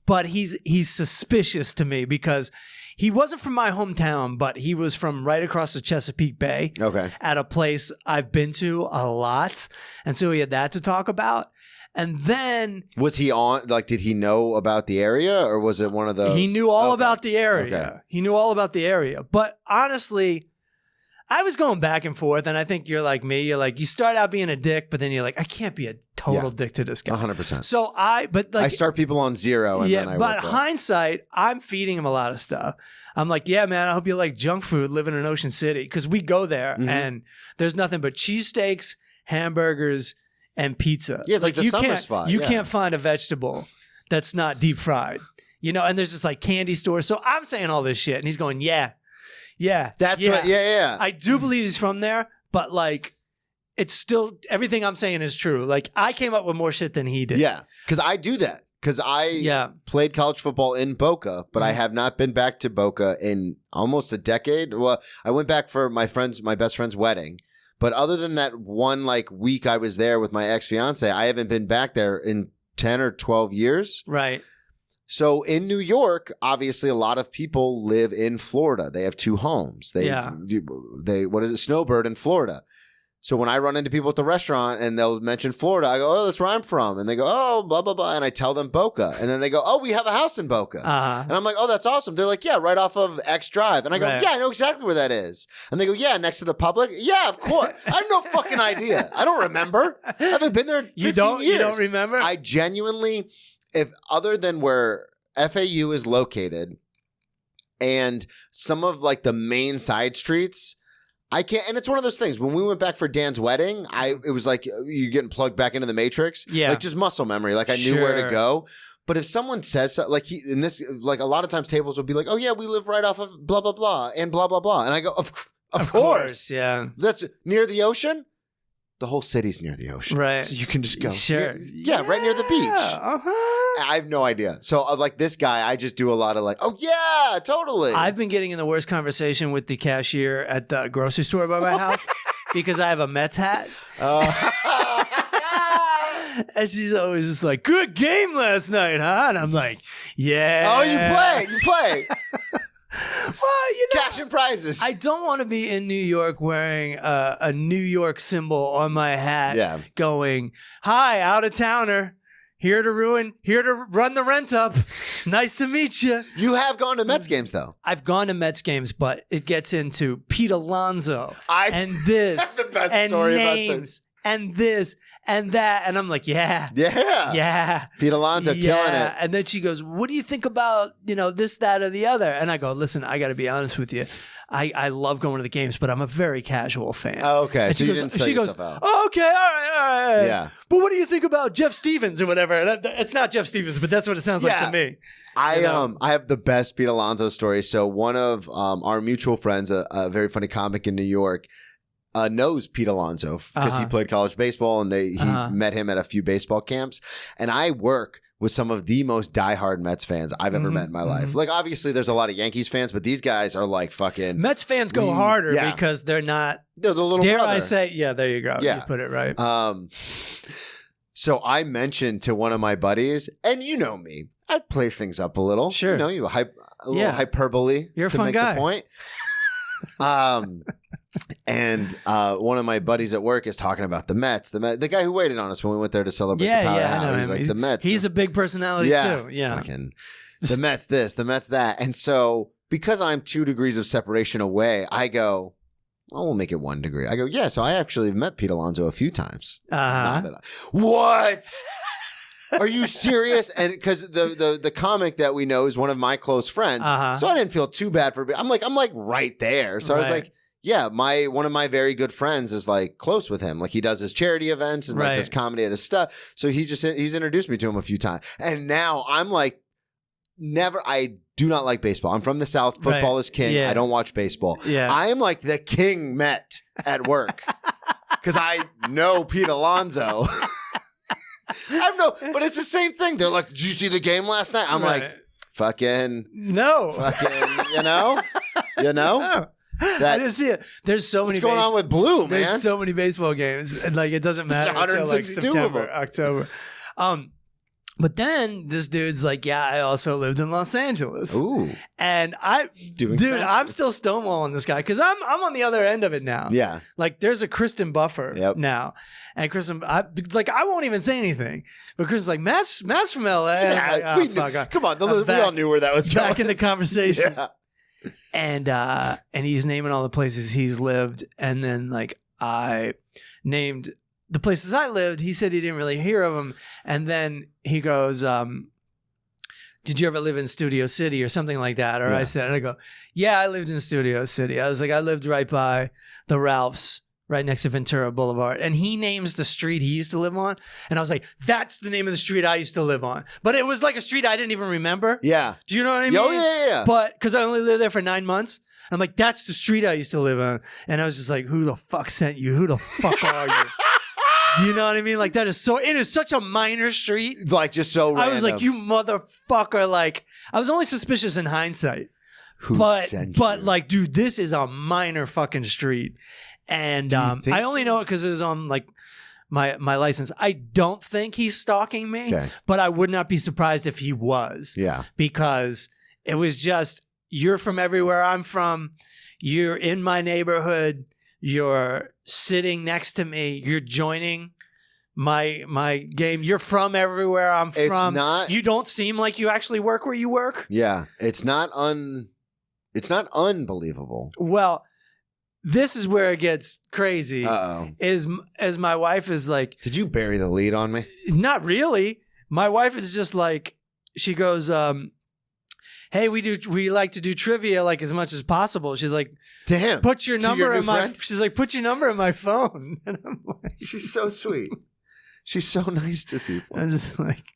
Speaker 3: but he's suspicious to me because he wasn't from my hometown, but he was from right across the Chesapeake Bay.
Speaker 2: Okay.
Speaker 3: At a place I've been to a lot, and so he had that to talk about. And then
Speaker 2: Was he on? Like, did he know about the area, or was it one of those?
Speaker 3: he knew all
Speaker 2: Okay.
Speaker 3: about the area.
Speaker 2: Okay.
Speaker 3: He knew all about the area. But honestly, I was going back and forth, and I think you're like me. You're like, you start out being a dick, but then you're like, I can't be a total dick to this guy.
Speaker 2: 100%.
Speaker 3: So I
Speaker 2: start people on 0, and then I
Speaker 3: but
Speaker 2: work up.
Speaker 3: hindsight, I'm feeding him a lot of stuff. I'm like, yeah, man, I hope you like junk food living in Ocean City, because we go there
Speaker 2: Mhm.
Speaker 3: and there's nothing but cheesesteaks, hamburgers, and pizza.
Speaker 2: Yeah, it's like the
Speaker 3: you
Speaker 2: summer
Speaker 3: can't,
Speaker 2: spot,
Speaker 3: You
Speaker 2: yeah.
Speaker 3: can't find a vegetable that's not deep fried, and there's this like candy store. So I'm saying all this shit, and he's going, yeah.
Speaker 2: That's
Speaker 3: yeah.
Speaker 2: what. Yeah.
Speaker 3: I do believe he's from there, but like, it's still everything I'm saying is true. Like, I came up with more shit than he did.
Speaker 2: Yeah, because I do that. Because I played college football in Boca, but I have not been back to Boca in almost a decade. Well, I went back for my best friend's wedding. But other than that one like week I was there with my ex-fiance, I haven't been back there in 10 or 12 years.
Speaker 3: Right.
Speaker 2: So in New York, obviously a lot of people live in Florida. They have 2 homes. They what is it? Snowbird in Florida. So when I run into people at the restaurant and they'll mention Florida, I go, oh, that's where I'm from. And they go, oh, blah, blah, blah. And I tell them Boca. And then they go, oh, we have a house in Boca. And I'm like, oh, that's awesome. They're like, yeah, right off of X Drive. And I go, yeah, I know exactly where that is. And they go, yeah, next to the Public. Yeah, of course. I have no fucking idea. I don't remember. I haven't been there in 15 years.
Speaker 3: You don't remember?
Speaker 2: I genuinely, if other than where FAU is located and some of like the main side streets, I can't, and it's one of those things. When we went back for Dan's wedding, it was like you're getting plugged back into the Matrix.
Speaker 3: Yeah,
Speaker 2: like just muscle memory. Like I knew where to go. But if someone says so, like like a lot of times tables will be like, oh yeah, we live right off of blah blah blah and blah blah blah, and I go, of course,
Speaker 3: yeah,
Speaker 2: that's near the ocean. The whole city's near the ocean,
Speaker 3: right?
Speaker 2: So you can just go,
Speaker 3: sure,
Speaker 2: right near the beach.
Speaker 3: Uh-huh.
Speaker 2: I have no idea. So like this guy, I just do a lot of like, oh yeah, totally.
Speaker 3: I've been getting in the worst conversation with the cashier at the grocery store by my house because I have a Mets hat. And she's always just like, good game last night, huh? And I'm like, yeah.
Speaker 2: Oh, you play.
Speaker 3: Well,
Speaker 2: cash and prizes.
Speaker 3: I don't want to be in New York wearing a New York symbol on my hat going, hi, out-of-towner. Here to run the rent up. Nice to meet you.
Speaker 2: You have gone to Mets games, though.
Speaker 3: I've gone to Mets games, but it gets into Pete Alonso and this
Speaker 2: That's the best
Speaker 3: and
Speaker 2: story
Speaker 3: names
Speaker 2: about this.
Speaker 3: and this and that. And I'm like, yeah.
Speaker 2: Pete Alonso killing it.
Speaker 3: And then she goes, what do you think about, this, that, or the other? And I go, listen, I got to be honest with you. I love going to the games, but I'm a very casual fan.
Speaker 2: Oh, okay.
Speaker 3: And
Speaker 2: so
Speaker 3: she
Speaker 2: you didn't sell yourself out.
Speaker 3: Oh, okay, all right.
Speaker 2: Yeah.
Speaker 3: But what do you think about Jeff Stevens or whatever? And it's not Jeff Stevens, but that's what it sounds like to me.
Speaker 2: I have the best Pete Alonso story. So one of our mutual friends, a very funny comic in New York, knows Pete Alonso because he played college baseball and he met him at a few baseball camps. And I work with some of the most diehard Mets fans I've ever met in my life. Like, obviously, there's a lot of Yankees fans, but these guys are like fucking...
Speaker 3: Mets fans go harder because they're not...
Speaker 2: They're the little
Speaker 3: Dare
Speaker 2: brother.
Speaker 3: I say... Yeah, there you go.
Speaker 2: Yeah.
Speaker 3: You put it right.
Speaker 2: So I mentioned to one of my buddies, and you know me, I play things up a little.
Speaker 3: Sure.
Speaker 2: A little hyperbole
Speaker 3: You're a
Speaker 2: to
Speaker 3: fun
Speaker 2: make
Speaker 3: guy.
Speaker 2: the point. And one of my buddies at work is talking about the Mets. The guy who waited on us when we went there to celebrate the powerhouse.
Speaker 3: I know
Speaker 2: He's
Speaker 3: him.
Speaker 2: like, the Mets.
Speaker 3: He's a big personality too. Yeah.
Speaker 2: Fucking, the Mets this, the Mets that. And so because I'm 2 degrees of separation away, I go, oh, we'll make it 1 degree. I go, yeah, so I actually have met Pete Alonso a few times. What? Are you serious? And because the comic that we know is one of my close friends, so I didn't feel too bad for. I'm like right there. So I was like, yeah, one of my very good friends is like close with him. Like he does his charity events and like does comedy at his stuff. So he's introduced me to him a few times, and now I'm like, never. I do not like baseball. I'm from the South. Football is king.
Speaker 3: Yeah.
Speaker 2: I don't watch baseball.
Speaker 3: Yeah.
Speaker 2: I am like the king Met at work because I know Pete Alonso. But it's the same thing. They're like, did you see the game last night? I'm like, fucking,
Speaker 3: no.
Speaker 2: you know?
Speaker 3: No. I didn't see it. There's so many.
Speaker 2: What's going on with Blue, man?
Speaker 3: There's so many baseball games, and like it doesn't matter until like
Speaker 2: 162
Speaker 3: September,
Speaker 2: of them.
Speaker 3: October. But then this dude's like, yeah, I also lived in Los Angeles.
Speaker 2: Ooh.
Speaker 3: And
Speaker 2: Doing
Speaker 3: dude,
Speaker 2: fashion.
Speaker 3: I'm still stonewalling this guy because I'm on the other end of it now.
Speaker 2: Yeah.
Speaker 3: Like there's a Kristen buffer now. And Kristen, I won't even say anything. But Kristen's like, Matt's from LA.
Speaker 2: Yeah,
Speaker 3: I'm like,
Speaker 2: come on. We all knew where that was going.
Speaker 3: back in the conversation.
Speaker 2: Yeah.
Speaker 3: And he's naming all the places he's lived. And then like I named the places I lived. He said he didn't really hear of them. And then he goes, did you ever live in Studio City or something like that? Or
Speaker 2: Yeah.
Speaker 3: I said, and I go, yeah, I lived in Studio City. I was like, I lived right by the Ralphs, right next to Ventura Boulevard. And he names the street he used to live on. And I was like, that's the name of the street I used to live on. But it was like a street I didn't even remember.
Speaker 2: Yeah.
Speaker 3: Do you know what I mean?
Speaker 2: Oh, yeah.
Speaker 3: But because I only lived there for 9 months. I'm like, that's the street I used to live on. And I was just like, who the fuck sent you? Who the fuck are you? Do you know what I mean? Like it is such a minor street.
Speaker 2: Like just so random.
Speaker 3: I was like, you motherfucker. Like I was only suspicious in hindsight.
Speaker 2: Who
Speaker 3: but
Speaker 2: sent
Speaker 3: but
Speaker 2: you?
Speaker 3: like, dude, this is a minor fucking street. And
Speaker 2: think
Speaker 3: I only know it because it was on like my license. I don't think he's stalking me,
Speaker 2: Okay.
Speaker 3: but I would not be surprised if he was.
Speaker 2: Yeah.
Speaker 3: Because it was just, you're from everywhere I'm from. You're in my neighborhood. You're sitting next to me. You're joining my game. You're from everywhere I'm
Speaker 2: It's
Speaker 3: from.
Speaker 2: not-
Speaker 3: You don't seem like you actually work where you work.
Speaker 2: Yeah. It's not unbelievable.
Speaker 3: Well, this is where it gets crazy.
Speaker 2: Uh-oh.
Speaker 3: As my wife is like,
Speaker 2: Did you bury the lead on me?
Speaker 3: not really. My wife is just like, she goes, hey, we like to do trivia like as much as possible. She's like,
Speaker 2: To him.
Speaker 3: put your
Speaker 2: To
Speaker 3: number
Speaker 2: your new
Speaker 3: in my.
Speaker 2: friend?
Speaker 3: She's like, put your number in my phone. And I'm like,
Speaker 2: She's so sweet. She's so nice to people.
Speaker 3: I'm just like,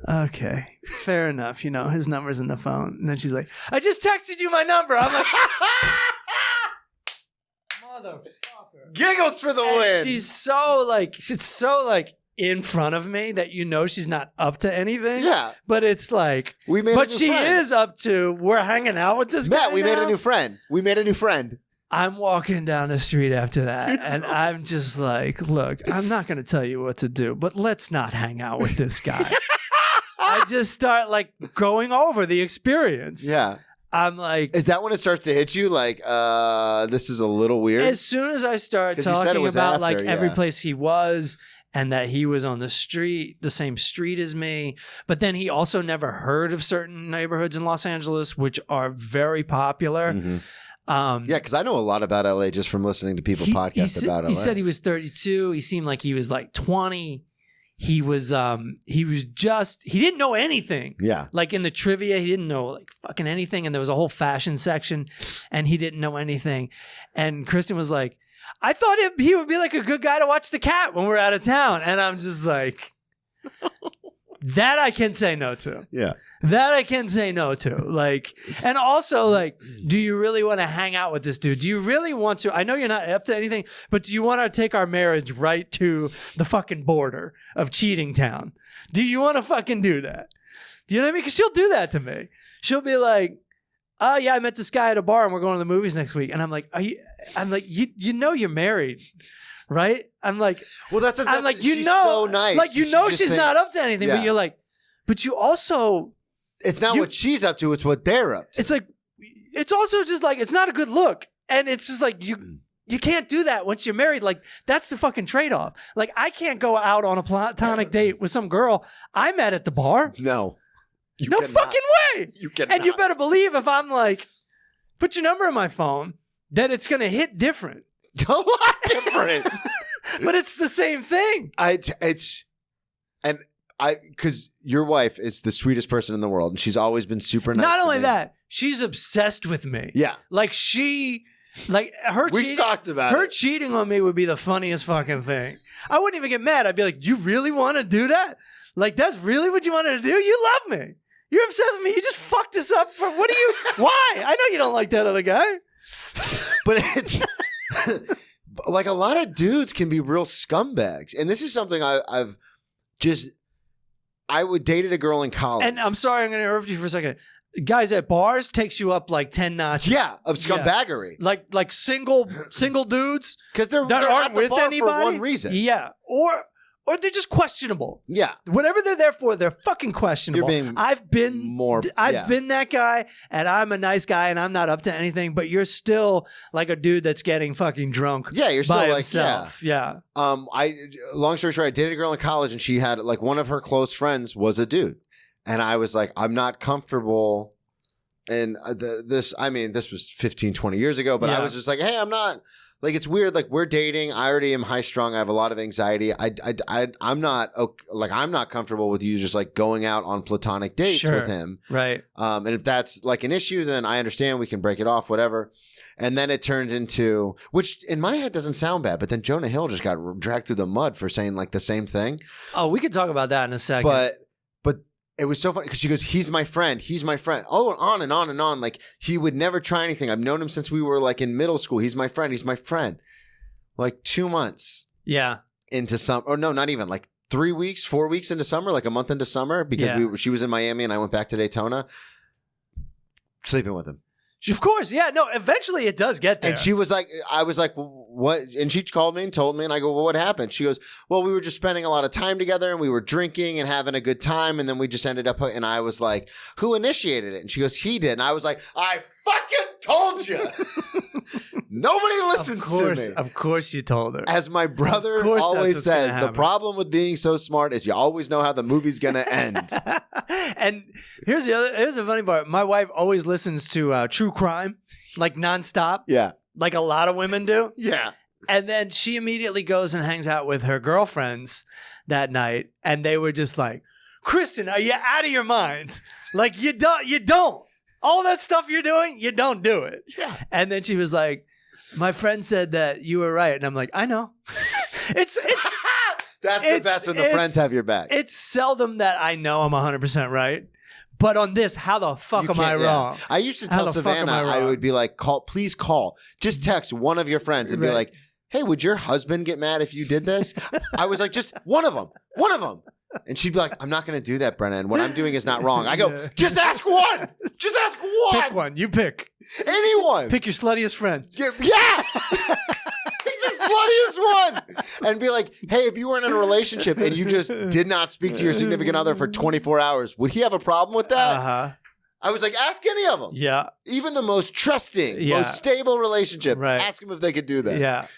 Speaker 3: okay, fair enough. You know, his number's in the phone. And then she's like, I just texted you my number. I'm like, motherfucker.
Speaker 2: Giggles for the
Speaker 3: And
Speaker 2: win.
Speaker 3: she's so like in front of me that you know she's not up to anything.
Speaker 2: Yeah.
Speaker 3: But it's like,
Speaker 2: We made a
Speaker 3: but
Speaker 2: new
Speaker 3: she
Speaker 2: friend.
Speaker 3: is up to, we're hanging out with this guy
Speaker 2: Matt, we made
Speaker 3: now?
Speaker 2: a new friend.
Speaker 3: I'm walking down the street after that, and I'm just like, look, I'm not going to tell you what to do, but let's not hang out with this guy. I just start like going over the experience.
Speaker 2: Yeah.
Speaker 3: I'm like,
Speaker 2: Is that when it starts to hit you? Like, this is a little weird?
Speaker 3: as soon as I start
Speaker 2: 'Cause you said it
Speaker 3: talking
Speaker 2: was
Speaker 3: about
Speaker 2: after,
Speaker 3: like every
Speaker 2: yeah.
Speaker 3: place he was and that he was on the street, the same street as me, but then he also never heard of certain neighborhoods in Los Angeles, which are very popular.
Speaker 2: Mhm. Yeah, because I know a lot about LA just from listening to people podcast about LA.
Speaker 3: He said he was 32. He seemed like he was like 20. He didn't know anything.
Speaker 2: Yeah.
Speaker 3: Like in the trivia, he didn't know like fucking anything. And there was a whole fashion section and he didn't know anything. And Kristen was like, I thought he would be like a good guy to watch the cat when we're out of town. And I'm just like, that I can say no to.
Speaker 2: Yeah.
Speaker 3: That I can say no to. Like, and also like, do you really want to hang out with this dude? Do you really want to? I know you're not up to anything, but do you want to take our marriage right to the fucking border of cheating town? Do you want to fucking do that? Do you know what I mean? Because she'll do that to me. She'll be like, oh yeah, I met this guy at a bar and we're going to the movies next week. And I'm like, you know you're married, right? I'm like,
Speaker 2: Well, that's
Speaker 3: like, you
Speaker 2: she's
Speaker 3: know,
Speaker 2: so nice.
Speaker 3: like, you
Speaker 2: She
Speaker 3: know,
Speaker 2: just
Speaker 3: she's
Speaker 2: thinks-
Speaker 3: not up to anything,
Speaker 2: Yeah.
Speaker 3: but you're like, but you also,
Speaker 2: It's not what she's up to, it's what they're up to.
Speaker 3: it's like, it's also just like, it's not a good look. And it's just like, you can't do that once you're married. Like, that's the fucking trade-off. Like, I can't go out on a platonic date with some girl I met at the bar.
Speaker 2: No. You
Speaker 3: No
Speaker 2: cannot.
Speaker 3: fucking way.
Speaker 2: You cannot.
Speaker 3: And you better believe if I'm like, put your number in my phone, that it's going to hit different.
Speaker 2: A lot different.
Speaker 3: But it's the same thing.
Speaker 2: Because your wife is the sweetest person in the world, and she's always been super nice.
Speaker 3: Not
Speaker 2: to
Speaker 3: only
Speaker 2: me.
Speaker 3: that, she's obsessed with me.
Speaker 2: Yeah.
Speaker 3: Like her
Speaker 2: We've
Speaker 3: cheating,
Speaker 2: talked about
Speaker 3: her
Speaker 2: it.
Speaker 3: cheating on me would be the funniest fucking thing. I wouldn't even get mad. I'd be like, you really want to do that? Like, that's really what you wanted to do? You love me. You're obsessed with me. You just fucked us up for what are you? Why? I know you don't like that other guy.
Speaker 2: But it's like a lot of dudes can be real scumbags. And this is something I dated a girl in college.
Speaker 3: And I'm sorry, I'm going to interrupt you for a second. Guys at bars takes you up like 10 notches.
Speaker 2: Yeah, of scumbaggery.
Speaker 3: Yeah. Like single dudes
Speaker 2: because they're
Speaker 3: aren't
Speaker 2: at the
Speaker 3: with
Speaker 2: bar
Speaker 3: anybody
Speaker 2: for one reason.
Speaker 3: Yeah, or they're just questionable.
Speaker 2: Yeah,
Speaker 3: whatever they're there for, they're fucking questionable. I've been that guy, and I'm a nice guy, and I'm not up to anything. But you're still like a dude that's getting fucking drunk.
Speaker 2: Yeah, you're still
Speaker 3: by
Speaker 2: like
Speaker 3: himself. Yeah.
Speaker 2: Long story short, I dated a girl in college, and she had like one of her close friends was a dude, and I was like, I'm not comfortable. And this was 15, 20 years ago, but I was just like, hey, I'm not. Like, it's weird. Like, we're dating. I already am high strung. I have a lot of anxiety. I'm not comfortable with you just like going out on platonic dates with him.
Speaker 3: Right.
Speaker 2: And if that's like an issue, then I understand. We can break it off, whatever. And then it turned into, which in my head doesn't sound bad, but then Jonah Hill just got dragged through the mud for saying like the same thing.
Speaker 3: Oh, we could talk about that in a second.
Speaker 2: But it was so funny because she goes, he's my friend. He's my friend. Oh, and on and on and on. Like, he would never try anything. I've known him since we were like in middle school. He's my friend. He's my friend. Like 2 months.
Speaker 3: Yeah.
Speaker 2: Into no, not even like 3 weeks, 4 weeks into summer, like a month into summer because she was in Miami and I went back to Daytona. Sleeping with him.
Speaker 3: Of course, yeah. No, eventually it does get there.
Speaker 2: And she was like, I was like, what? And she called me and told me, and I go, well, what happened? She goes, well, we were just spending a lot of time together and we were drinking and having a good time. And then we just ended up, and I was like, who initiated it? And she goes, he did. And I was like, I fucking told you. Nobody listens to me.
Speaker 3: Of course you told her.
Speaker 2: As my brother always says, the problem with being so smart is you always know how the movie's going to end.
Speaker 3: And here's the funny part. My wife always listens to true crime, like nonstop.
Speaker 2: Yeah.
Speaker 3: Like a lot of women do.
Speaker 2: Yeah.
Speaker 3: And then she immediately goes and hangs out with her girlfriends that night. And they were just like, Kristen, are you out of your mind? Like, you don't. All that stuff you're doing, you don't do it.
Speaker 2: Yeah.
Speaker 3: And then she was like, my friend said that you were right. And I'm like, I know. It's
Speaker 2: That's the best when the friends have your back.
Speaker 3: It's seldom that I know I'm 100% right. But on this, how the fuck am I wrong?
Speaker 2: I used to tell Savannah, I would be like, please call. Just text one of your friends and be like, hey, would your husband get mad if you did this? I was like, just one of them. And she'd be like, I'm not going to do that, Brennan. What I'm doing is not wrong. I go, just ask one. Just ask one.
Speaker 3: Pick one. You pick.
Speaker 2: Anyone.
Speaker 3: Pick your sluttiest friend.
Speaker 2: Yeah. Pick the sluttiest one. And be like, hey, if you weren't in a relationship and you just did not speak to your significant other for 24 hours, would he have a problem with that?
Speaker 3: Uh-huh.
Speaker 2: I was like, ask any of them.
Speaker 3: Yeah.
Speaker 2: Even the most trusting, most stable relationship. Right. Ask them if they could do that.
Speaker 3: Yeah.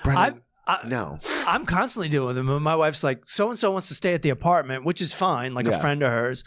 Speaker 2: Brennan, no.
Speaker 3: I'm constantly doing them. My wife's like, so-and-so wants to stay at the apartment, which is fine, like a friend of hers.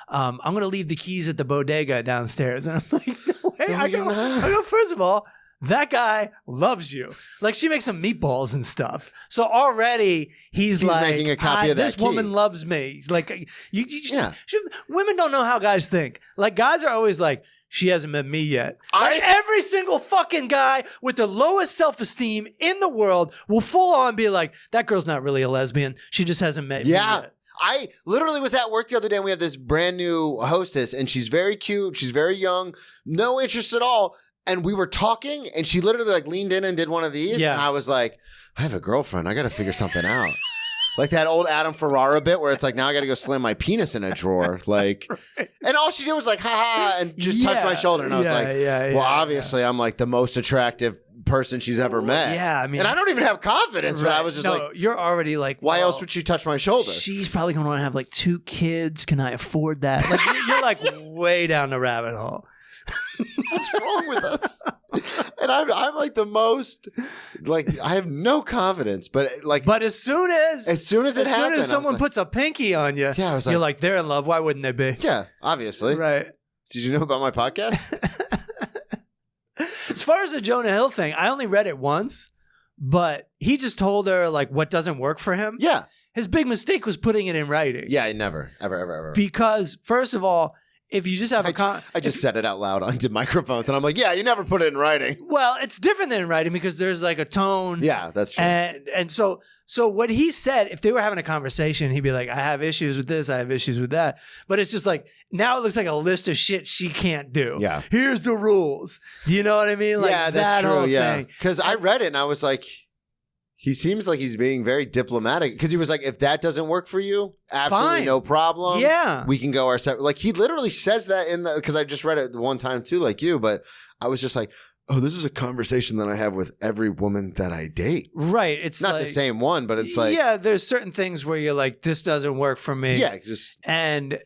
Speaker 3: I'm going to leave the keys at the bodega downstairs. And I'm like, no way. I go, first of all, that guy loves you. Like, she makes him meatballs and stuff. So already he's like,
Speaker 2: making a copy of that
Speaker 3: this woman loves me. Like, women don't know how guys think. Like, guys are always like, she hasn't met me yet. Like, every single fucking guy with the lowest self-esteem in the world will full on be like, that girl's not really a lesbian. She just hasn't met me yet.
Speaker 2: I literally was at work the other day and we have this brand new hostess and she's very cute. She's very young. No interest at all. And we were talking and she literally like leaned in and did one of these. Yeah. And I was like, I have a girlfriend. I got to figure something out. Like that old Adam Ferrara bit where it's like, now I got to go slam my penis in a drawer. Like, and all she did was like, ha and just touch my shoulder. And I was like, obviously I'm like the most attractive person she's ever met.
Speaker 3: Yeah. I mean,
Speaker 2: and I don't even have confidence, but I was just like,
Speaker 3: you're already like,
Speaker 2: why else would she touch my shoulder?
Speaker 3: She's probably going to want to have like 2 kids. Can I afford that? Like, you're like way down the rabbit hole.
Speaker 2: What's wrong with us? And I'm like the most, like, I have no confidence, but
Speaker 3: as soon as someone puts a pinky on you, I was like, you're like, they're in love. Why wouldn't they be?
Speaker 2: Yeah, obviously.
Speaker 3: Right.
Speaker 2: Did you know about my podcast?
Speaker 3: As far as the Jonah Hill thing, I only read it once, but he just told her like what doesn't work for him.
Speaker 2: Yeah.
Speaker 3: His big mistake was putting it in writing.
Speaker 2: Yeah, never, ever.
Speaker 3: Because first of all, if you just have
Speaker 2: I just said it out loud onto microphones, and I'm like, yeah, you never put it in writing.
Speaker 3: well, it's different than in writing because there's like a tone.
Speaker 2: Yeah, that's true.
Speaker 3: And so what he said, if they were having a conversation, he'd be like, I have issues with this, I have issues with that. But it's just like, now it looks like a list of shit she can't do.
Speaker 2: Yeah.
Speaker 3: Here's the rules. Do you know what I mean? Like
Speaker 2: yeah,
Speaker 3: that
Speaker 2: that's true.
Speaker 3: whole
Speaker 2: Yeah,
Speaker 3: thing.
Speaker 2: because I read it and I was like, he seems like he's being very diplomatic. Because he was like, if that doesn't work for you, absolutely
Speaker 3: Fine.
Speaker 2: no problem.
Speaker 3: Yeah.
Speaker 2: We can go our separate. Like he literally says that in the, because I just read it one time too, like you, but I was just like, oh, this is a conversation that I have with every woman that I date.
Speaker 3: Right. It's
Speaker 2: not
Speaker 3: like,
Speaker 2: the same one, but it's like,
Speaker 3: yeah, there's certain things where you're like, this doesn't work for me.
Speaker 2: yeah, just
Speaker 3: And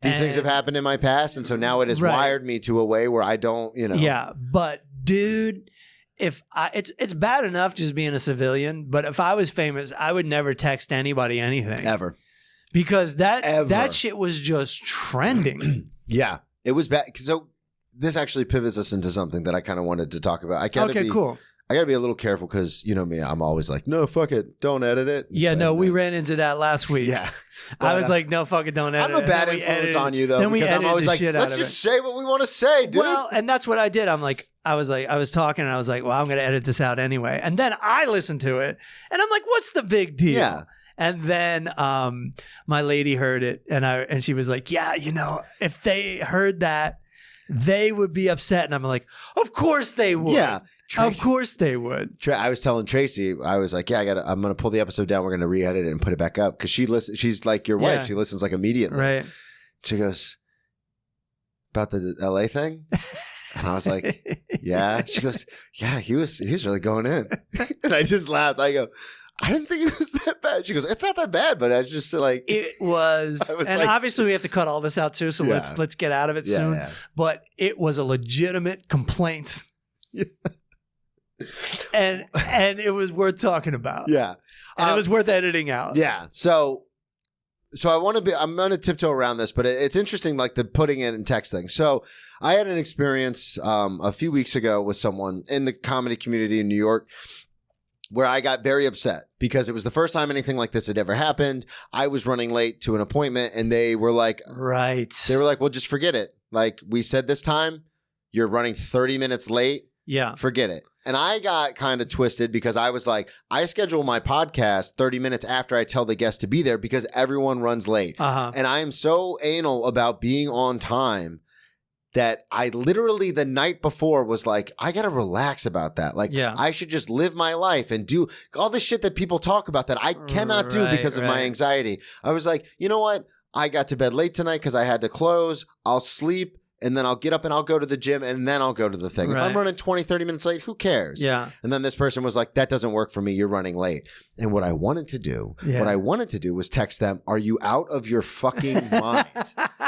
Speaker 2: these things have happened in my past. And so now it has
Speaker 3: Right.
Speaker 2: wired me to a way where I don't, you know.
Speaker 3: Yeah. But dude, it's bad enough just being a civilian, but if I was famous, I would never text anybody anything.
Speaker 2: Ever.
Speaker 3: Because
Speaker 2: Ever.
Speaker 3: that shit was just trending.
Speaker 2: Yeah. It was bad. So this actually pivots us into something that I kind of wanted to talk about.
Speaker 3: Cool.
Speaker 2: I got to be a little careful because, you know me, I'm always like, no, fuck it. Don't edit it.
Speaker 3: Yeah, no, we ran into that last week.
Speaker 2: Yeah.
Speaker 3: I was like, no, fuck it, don't edit it.
Speaker 2: I'm a bad influence on you, though,
Speaker 3: then we
Speaker 2: because I'm
Speaker 3: edited
Speaker 2: always
Speaker 3: the
Speaker 2: like,
Speaker 3: shit out
Speaker 2: let's
Speaker 3: of
Speaker 2: just
Speaker 3: it.
Speaker 2: say what we want to say, dude.
Speaker 3: Well, and that's what I did. I was talking and I was like, well, I'm going to edit this out anyway. And then I listened to it and I'm like, what's the big deal?
Speaker 2: Yeah.
Speaker 3: And then my lady heard it and she was like, yeah, you know, if they heard that, they would be upset. And I'm like, of course they would.
Speaker 2: Yeah.
Speaker 3: Of course they would.
Speaker 2: I was telling Tracy, I was like, yeah, I'm going to pull the episode down. We're going to re-edit it and put it back up. Because she's like your wife.
Speaker 3: Yeah.
Speaker 2: She listens like immediately.
Speaker 3: Right.
Speaker 2: She goes, about the LA thing? And I was like, yeah. She goes, yeah, he was really going in. And I just laughed. I go, I didn't think it was that bad. She goes, it's not that bad, but I was just like,
Speaker 3: It was, and
Speaker 2: like,
Speaker 3: obviously we have to cut all this out too. So
Speaker 2: Yeah.
Speaker 3: let's get out of it soon.
Speaker 2: Yeah.
Speaker 3: But it was a legitimate complaint. And it was worth talking about.
Speaker 2: Yeah.
Speaker 3: And it was worth editing out.
Speaker 2: Yeah. So I'm going to tiptoe around this, but it's interesting, like the putting it in text thing. So I had an experience a few weeks ago with someone in the comedy community in New York where I got very upset because it was the first time anything like this had ever happened. I was running late to an appointment and they were like,
Speaker 3: Right.
Speaker 2: well, just forget it. Like we said this time, you're running 30 minutes late.
Speaker 3: Yeah.
Speaker 2: Forget it. And I got kind of twisted because I was like, I schedule my podcast 30 minutes after I tell the guest to be there because everyone runs late.
Speaker 3: Uh-huh.
Speaker 2: And I am so anal about being on time that I literally the night before was like, I got to relax about that. Like,
Speaker 3: Yeah.
Speaker 2: I should just live my life and do all the shit that people talk about that I cannot do because of my anxiety. I was like, you know what? I got to bed late tonight because I had to close. I'll sleep. And then I'll get up and I'll go to the gym and then I'll go to the thing. If I'm
Speaker 3: Right.
Speaker 2: running 20, 30 minutes late, who cares?
Speaker 3: Yeah.
Speaker 2: And then this person was like, that doesn't work for me. You're running late. And what I wanted to do was text them, are you out of your fucking mind?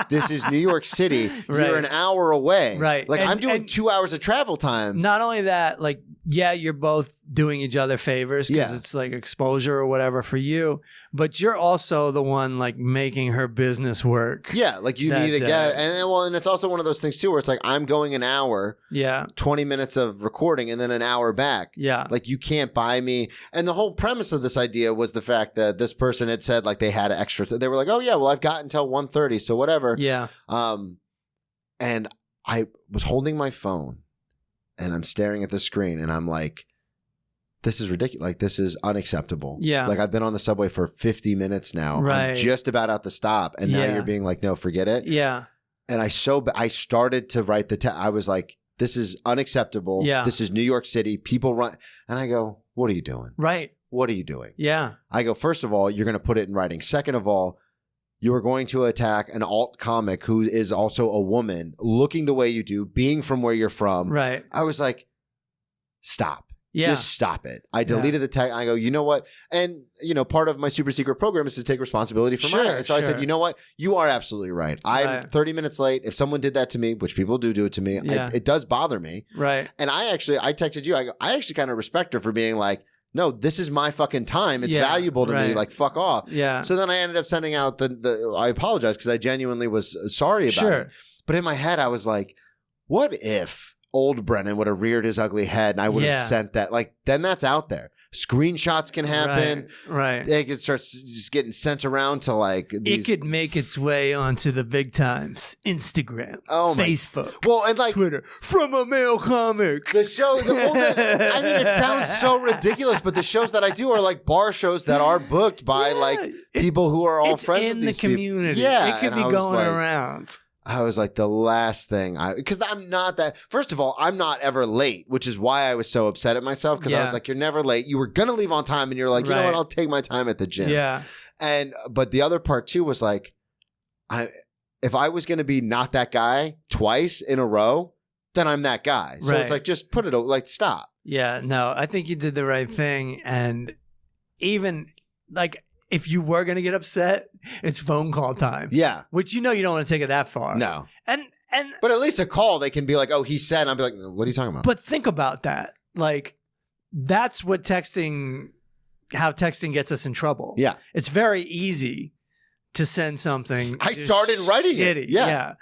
Speaker 2: This is New York City.
Speaker 3: Right.
Speaker 2: You're an hour away.
Speaker 3: Right.
Speaker 2: Like
Speaker 3: And-
Speaker 2: I'm doing
Speaker 3: and-
Speaker 2: 2 hours of travel time.
Speaker 3: Not only that, like, yeah, you're both doing each other favors because
Speaker 2: Yeah.
Speaker 3: it's like exposure or whatever for you, but you're also the one like making her business work.
Speaker 2: Yeah. Like you
Speaker 3: That
Speaker 2: need to
Speaker 3: day.
Speaker 2: get, and it's also one of those things too, where it's like, I'm going an hour,
Speaker 3: Yeah.
Speaker 2: 20 minutes of recording and then an hour back.
Speaker 3: Yeah.
Speaker 2: Like you can't buy me. And the whole premise of this idea was the fact that this person had said like they had extra. They were like, oh yeah, well I've got until 1:30, so whatever.
Speaker 3: Yeah.
Speaker 2: And I was holding my phone and I'm staring at the screen and I'm like, this is ridiculous. Like this is unacceptable.
Speaker 3: Yeah.
Speaker 2: Like I've been on the subway for 50 minutes now.
Speaker 3: Right.
Speaker 2: I'm just about at the stop. And now
Speaker 3: Yeah.
Speaker 2: you're being like, no, forget it.
Speaker 3: Yeah.
Speaker 2: And I started to write I was like, this is unacceptable.
Speaker 3: Yeah.
Speaker 2: This is New York City. People run. And I go, what are you doing?
Speaker 3: Right.
Speaker 2: What are you doing?
Speaker 3: Yeah.
Speaker 2: I go, first of all, you're going to put it in writing. Second of all, you are going to attack an alt comic who is also a woman, looking the way you do, being from where you're from.
Speaker 3: Right.
Speaker 2: I was like, stop.
Speaker 3: Yeah.
Speaker 2: Just stop it. I deleted the tag. I go, you know what? And, you know, part of my super secret program is to take responsibility for mine. So I said, you know what? You are absolutely right. I'm 30 minutes late. If someone did that to me, which people do it to me, it does bother me.
Speaker 3: Right.
Speaker 2: And I texted you. I go, I actually kind of respect her for being like, no, this is my fucking time. It's valuable to me. Like, fuck off.
Speaker 3: Yeah.
Speaker 2: So then I ended up sending out I apologize because I genuinely was sorry about it. But in my head, I was like, what if old Brennan would have reared his ugly head and I would have sent that? Like, then that's out there. Screenshots can happen.
Speaker 3: Right.
Speaker 2: They can start just getting sent around to like these.
Speaker 3: It could make its way onto the big times. Instagram, Facebook,
Speaker 2: well, and like
Speaker 3: Twitter, from a male comic.
Speaker 2: the show. I mean, it sounds so ridiculous, but the shows that I do are like bar shows that are booked by like people who are all friends
Speaker 3: in
Speaker 2: with
Speaker 3: the
Speaker 2: these people.
Speaker 3: community.
Speaker 2: Yeah,
Speaker 3: It could
Speaker 2: and
Speaker 3: be
Speaker 2: I was
Speaker 3: going
Speaker 2: like-
Speaker 3: around.
Speaker 2: I was like the last thing because I'm not that. First of all, I'm not ever late, which is why I was so upset at myself because I was like, "You're never late. You were gonna leave on time, and you're like, you know what? I'll take my time at the gym."
Speaker 3: Yeah.
Speaker 2: But the other part too was like, if I was gonna be not that guy twice in a row, then I'm that guy. So it's like just put it like stop.
Speaker 3: Yeah. No, I think you did the right thing, and even like. If you were going to get upset, it's phone call time.
Speaker 2: Yeah.
Speaker 3: Which you don't want to take it that far.
Speaker 2: No.
Speaker 3: But
Speaker 2: at least a call, they can be like, oh, he said, and I'll be like, what are you talking about?
Speaker 3: But think about that. Like, that's what how texting gets us in trouble.
Speaker 2: Yeah.
Speaker 3: It's very easy to send something.
Speaker 2: I started writing
Speaker 3: shitty.
Speaker 2: it. Yeah.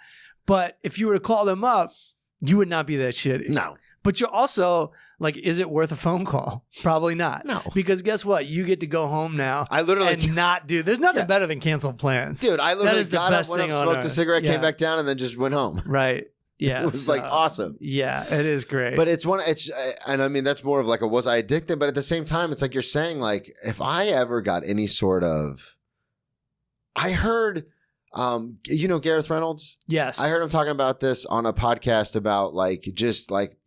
Speaker 3: But if you were to call them up, you would not be that shitty.
Speaker 2: No.
Speaker 3: But you're also like, is it worth a phone call? Probably not.
Speaker 2: No.
Speaker 3: Because guess what? You get to go home now.
Speaker 2: I literally
Speaker 3: and not do. There's nothing better than canceled plans.
Speaker 2: Dude, I literally
Speaker 3: is the
Speaker 2: got up,
Speaker 3: best
Speaker 2: went up,
Speaker 3: thing on
Speaker 2: smoked a
Speaker 3: earth.
Speaker 2: cigarette,
Speaker 3: Yeah.
Speaker 2: came back down, and then just went home.
Speaker 3: Right. Yeah.
Speaker 2: It was like awesome.
Speaker 3: Yeah, it is great.
Speaker 2: But and I mean, that's more of like a was I addicted? But at the same time, it's like you're saying, like, if I ever got any sort of, I heard, Gareth Reynolds?
Speaker 3: Yes.
Speaker 2: I heard him talking about this on a podcast about like just like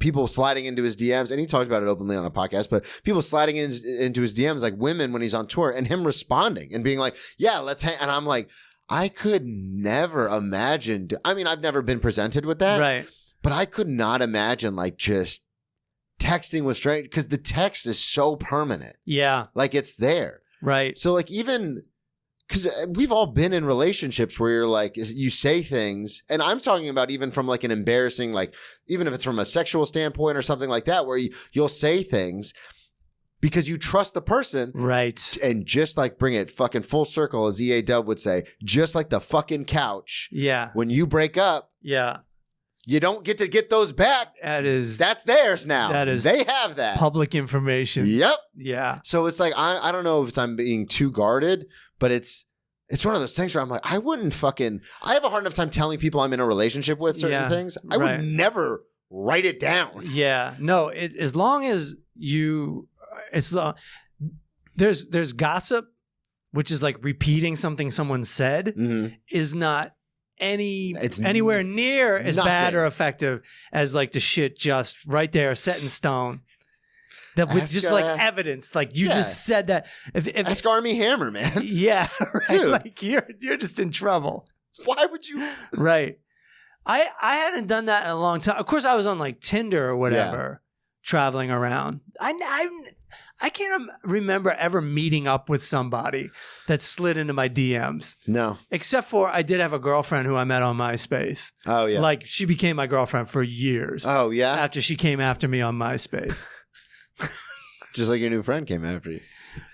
Speaker 2: people sliding into his DMs, and he talked about it openly on a podcast, but people sliding into his DMs, like women when he's on tour, and him responding and being like, yeah, let's hang. And I'm like, I could never imagine. I mean, I've never been presented with that.
Speaker 3: Right.
Speaker 2: But I could not imagine like just texting with strangers because the text is so permanent.
Speaker 3: Yeah.
Speaker 2: Like it's there.
Speaker 3: Right.
Speaker 2: So like even because we've all been in relationships where you're like, you say things, and I'm talking about even from like an embarrassing, like even if it's from a sexual standpoint or something like that, where you'll say things because you trust the person.
Speaker 3: Right.
Speaker 2: And just like bring it fucking full circle, as EA Dub would say, just like the fucking couch.
Speaker 3: Yeah.
Speaker 2: When you break up.
Speaker 3: Yeah.
Speaker 2: You don't get to get those back. That's theirs now. They have that.
Speaker 3: Public information.
Speaker 2: Yep.
Speaker 3: Yeah.
Speaker 2: So it's like I don't know if I'm being too guarded, but it's one of those things where I'm like, I have a hard enough time telling people I'm in a relationship with certain things. I would never write it down.
Speaker 3: Yeah. No, as long as there's gossip, which is like repeating something someone said, is not anywhere near as bad or effective as like the shit just right there set in stone. That with just like evidence, like you just said that. If
Speaker 2: Ask Armie Hammer, man.
Speaker 3: Yeah, right.
Speaker 2: Dude.
Speaker 3: Like you're just in trouble.
Speaker 2: Why would you?
Speaker 3: Right. I hadn't done that in a long time. Of course, I was on like Tinder or whatever, traveling around. I can't remember ever meeting up with somebody that slid into my DMs.
Speaker 2: No.
Speaker 3: Except for I did have a girlfriend who I met on MySpace.
Speaker 2: Oh, yeah.
Speaker 3: Like she became my girlfriend for years.
Speaker 2: Oh, yeah?
Speaker 3: After she came after me on MySpace.
Speaker 2: Just like your new friend came after you.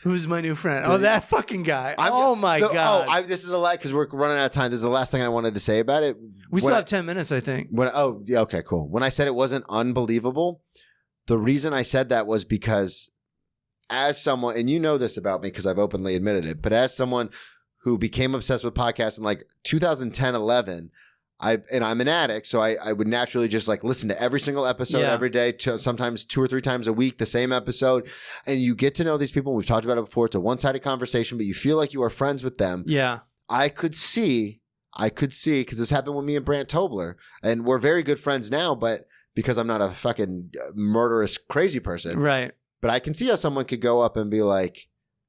Speaker 3: Who's my new friend? Oh, that fucking guy. God.
Speaker 2: This is the last, because we're running out of time. This is the last thing I wanted to say about it.
Speaker 3: We still have 10 minutes, I think.
Speaker 2: Okay, cool. When I said it wasn't unbelievable, the reason I said that was because as someone, and you know this about me because I've openly admitted it, but as someone who became obsessed with podcasts in like 2010, 11, I'm an addict, so I would naturally just like listen to every single episode every day, sometimes 2 or 3 times a week, the same episode. And you get to know these people. We've talked about it before. It's a one-sided conversation, but you feel like you are friends with them.
Speaker 3: Yeah.
Speaker 2: I could see, because this happened with me and Brant Tobler, and we're very good friends now, but because I'm not a fucking murderous crazy person.
Speaker 3: Right.
Speaker 2: But I can see how someone could go up and be like,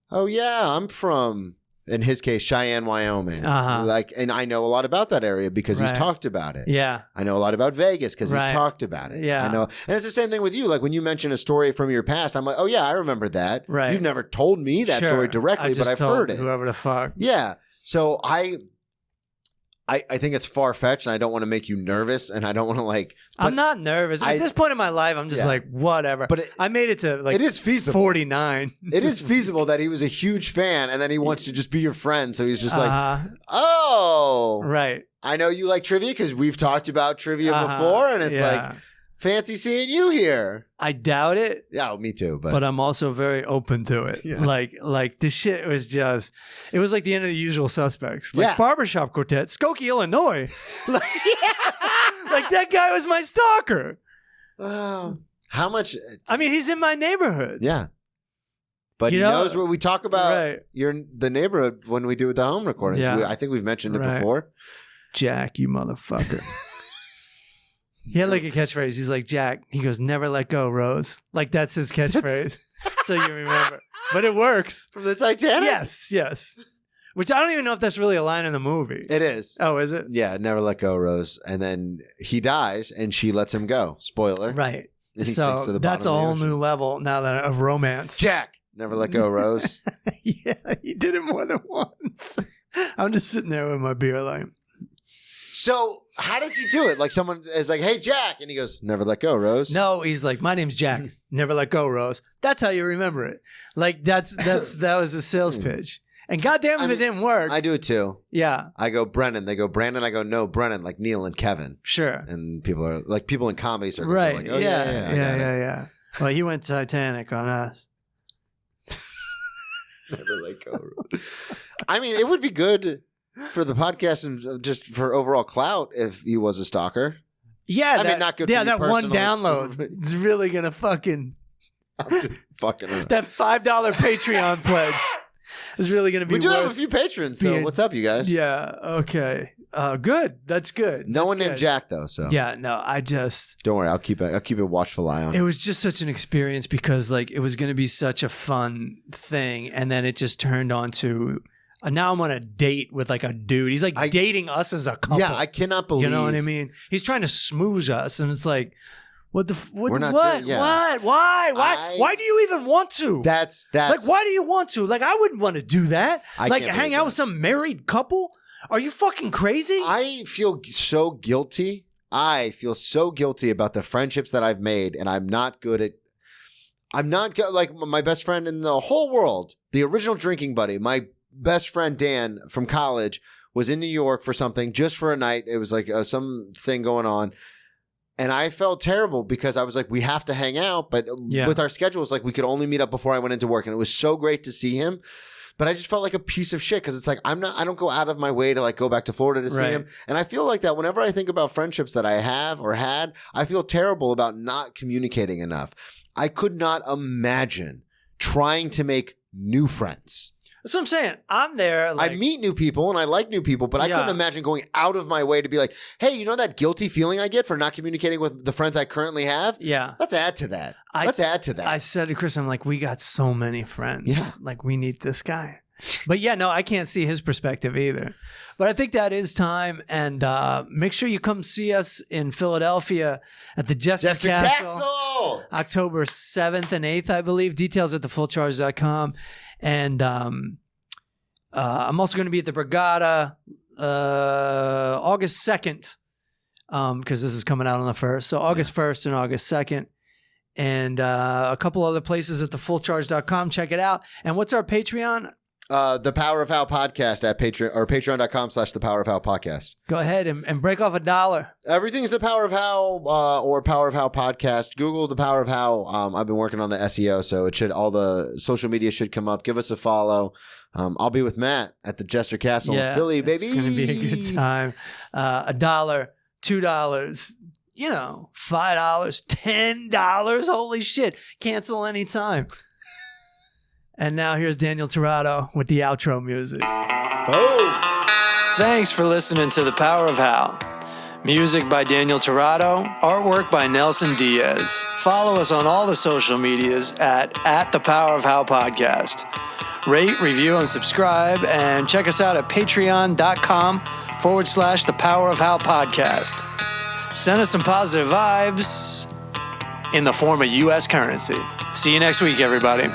Speaker 2: oh yeah, I'm from, in his case, Cheyenne, Wyoming. Like, and I know a lot about that area because he's talked about it.
Speaker 3: Yeah.
Speaker 2: I know a lot about Vegas because he's talked about it.
Speaker 3: Yeah.
Speaker 2: I know. And it's the same thing with you. Like when you mention a story from your past, I'm like, oh yeah, I remember that.
Speaker 3: Right.
Speaker 2: You've never told me that story directly, but I've heard it.
Speaker 3: Whoever the fuck.
Speaker 2: Yeah. So I think it's far-fetched, and I don't want to make you nervous, and I don't want to like...
Speaker 3: I'm not nervous. At this point in my life, I'm just like, whatever. But I made it to like
Speaker 2: it is feasible.
Speaker 3: 49.
Speaker 2: It is feasible that he was a huge fan, and then he wants to just be your friend, so he's just like, oh.
Speaker 3: Right.
Speaker 2: I know you like trivia because we've talked about trivia before, and it's like, Fancy seeing you here.
Speaker 3: I doubt it.
Speaker 2: Yeah, me too.
Speaker 3: But I'm also very open to it.
Speaker 2: Yeah.
Speaker 3: Like this shit was just, it was like the end of The Usual Suspects. Like Barbershop Quartet, Skokie, Illinois. Like, like that guy was my stalker.
Speaker 2: How much?
Speaker 3: I mean, he's in my neighborhood.
Speaker 2: Yeah. But he knows what we talk about.
Speaker 3: Right.
Speaker 2: You're in the neighborhood when we do the home recordings.
Speaker 3: Yeah.
Speaker 2: I think we've mentioned it before.
Speaker 3: Jack, you motherfucker. He had like a catchphrase. He's like, Jack, he goes, never let go, Rose. Like that's his catchphrase. So you remember. But it works.
Speaker 2: From the Titanic?
Speaker 3: Yes. Which I don't even know if that's really a line in the movie.
Speaker 2: It is.
Speaker 3: Oh, is it?
Speaker 2: Yeah, never let go, Rose. And then he dies and she lets him go. Spoiler.
Speaker 3: Right.
Speaker 2: And he sinks to
Speaker 3: So
Speaker 2: the
Speaker 3: that's a
Speaker 2: bottom
Speaker 3: whole
Speaker 2: of the
Speaker 3: new
Speaker 2: ocean.
Speaker 3: level now that of romance.
Speaker 2: Jack, never let go, Rose.
Speaker 3: Yeah, he did it more than once. I'm just sitting there with my beer like.
Speaker 2: So how does he do it? Like someone is like, hey, Jack. And he goes, never let go, Rose.
Speaker 3: No, he's like, my name's Jack. Never let go, Rose. That's how you remember it. Like that was a sales pitch. And goddamn if it didn't work.
Speaker 2: I do it too.
Speaker 3: Yeah.
Speaker 2: I go Brennan. They go Brandon. I go no Brennan, like Neil and Kevin.
Speaker 3: Sure.
Speaker 2: And people are like people in comedy circles
Speaker 3: Right.
Speaker 2: are like, oh
Speaker 3: yeah. Well, he went Titanic on us.
Speaker 2: Never let go. I mean, it would be good for the podcast and just for overall clout if he was a stalker.
Speaker 3: Yeah,
Speaker 2: I mean, not good for
Speaker 3: yeah,
Speaker 2: you
Speaker 3: that one
Speaker 2: personally.
Speaker 3: download is really gonna fucking.
Speaker 2: I'm just fucking around.
Speaker 3: That $5 Patreon pledge is really gonna be.
Speaker 2: We do have
Speaker 3: worth
Speaker 2: a few patrons, so
Speaker 3: being-
Speaker 2: what's up, you guys?
Speaker 3: Yeah. Okay. Good. That's good.
Speaker 2: No one
Speaker 3: That's
Speaker 2: named
Speaker 3: good.
Speaker 2: Jack though, so
Speaker 3: Yeah. No. I just.
Speaker 2: don't worry. I'll keep a watchful eye on
Speaker 3: It
Speaker 2: it.
Speaker 3: was just such an experience because like it was gonna be such a fun thing, and then it just turned on to. Now I'm on a date with like a dude. He's like dating us as a couple.
Speaker 2: Yeah, I cannot believe.
Speaker 3: You know what I mean? He's trying to smooze us, and it's like, what?
Speaker 2: We're not
Speaker 3: What?
Speaker 2: doing- yeah.
Speaker 3: What? Why? Why do you even want to?
Speaker 2: That's
Speaker 3: like, why do you want to? Like, I wouldn't want to do that.
Speaker 2: I
Speaker 3: Like,
Speaker 2: can't
Speaker 3: hang
Speaker 2: believe
Speaker 3: out with some married couple? Are you fucking crazy?
Speaker 2: I feel so guilty. I feel so guilty about the friendships that I've made, and I'm not good at. I'm not good. Like my best friend in the whole world, the original drinking buddy, my best friend Dan from college was in New York for something just for a night. It was like something going on. And I felt terrible because I was like, we have to hang out. But with our schedules, like we could only meet up before I went into work. And it was so great to see him. But I just felt like a piece of shit because it's like I don't go out of my way to like go back to Florida to see him. And I feel like that whenever I think about friendships that I have or had, I feel terrible about not communicating enough. I could not imagine trying to make new friends.
Speaker 3: That's what I'm saying. I'm there. Like,
Speaker 2: I meet new people and I like new people, but I couldn't imagine going out of my way to be like, hey, you know that guilty feeling I get for not communicating with the friends I currently have?
Speaker 3: Yeah.
Speaker 2: Let's add to that. Let's add to that.
Speaker 3: I said to Chris, I'm like, we got so many friends.
Speaker 2: Yeah.
Speaker 3: Like, we need this guy. But yeah, no, I can't see his perspective either. But I think that is time. And make sure you come see us in Philadelphia at the Jester Castle. October 7th and 8th, I believe. Details at thefullcharge.com. And I'm also going to be at the Brigada August 2nd because this is coming out on the 1st. So August 1st and August 2nd. And a couple other places at thefullcharge.com. Check it out. And what's our Patreon?
Speaker 2: The Power of How podcast at Patreon or patreon.com/The Power of How podcast.
Speaker 3: Go ahead and break off $1.
Speaker 2: Everything's The Power of How or Power of How podcast. Google The Power of How. I've been working on the SEO, so all the social media should come up. Give us a follow. I'll be with Matt at the Jester Castle in Philly, baby.
Speaker 3: It's going to be a good time. $1, $2, $5, $10. Holy shit. Cancel anytime. And now here's Daniel Torado with the outro music.
Speaker 2: Boom.
Speaker 1: Thanks for listening to The Power of How. Music by Daniel Torado, artwork by Nelson Diaz. Follow us on all the social medias at The Power of How Podcast. Rate, review, and subscribe, and check us out at patreon.com/The Power of How Podcast. Send us some positive vibes in the form of U.S. currency. See you next week, everybody.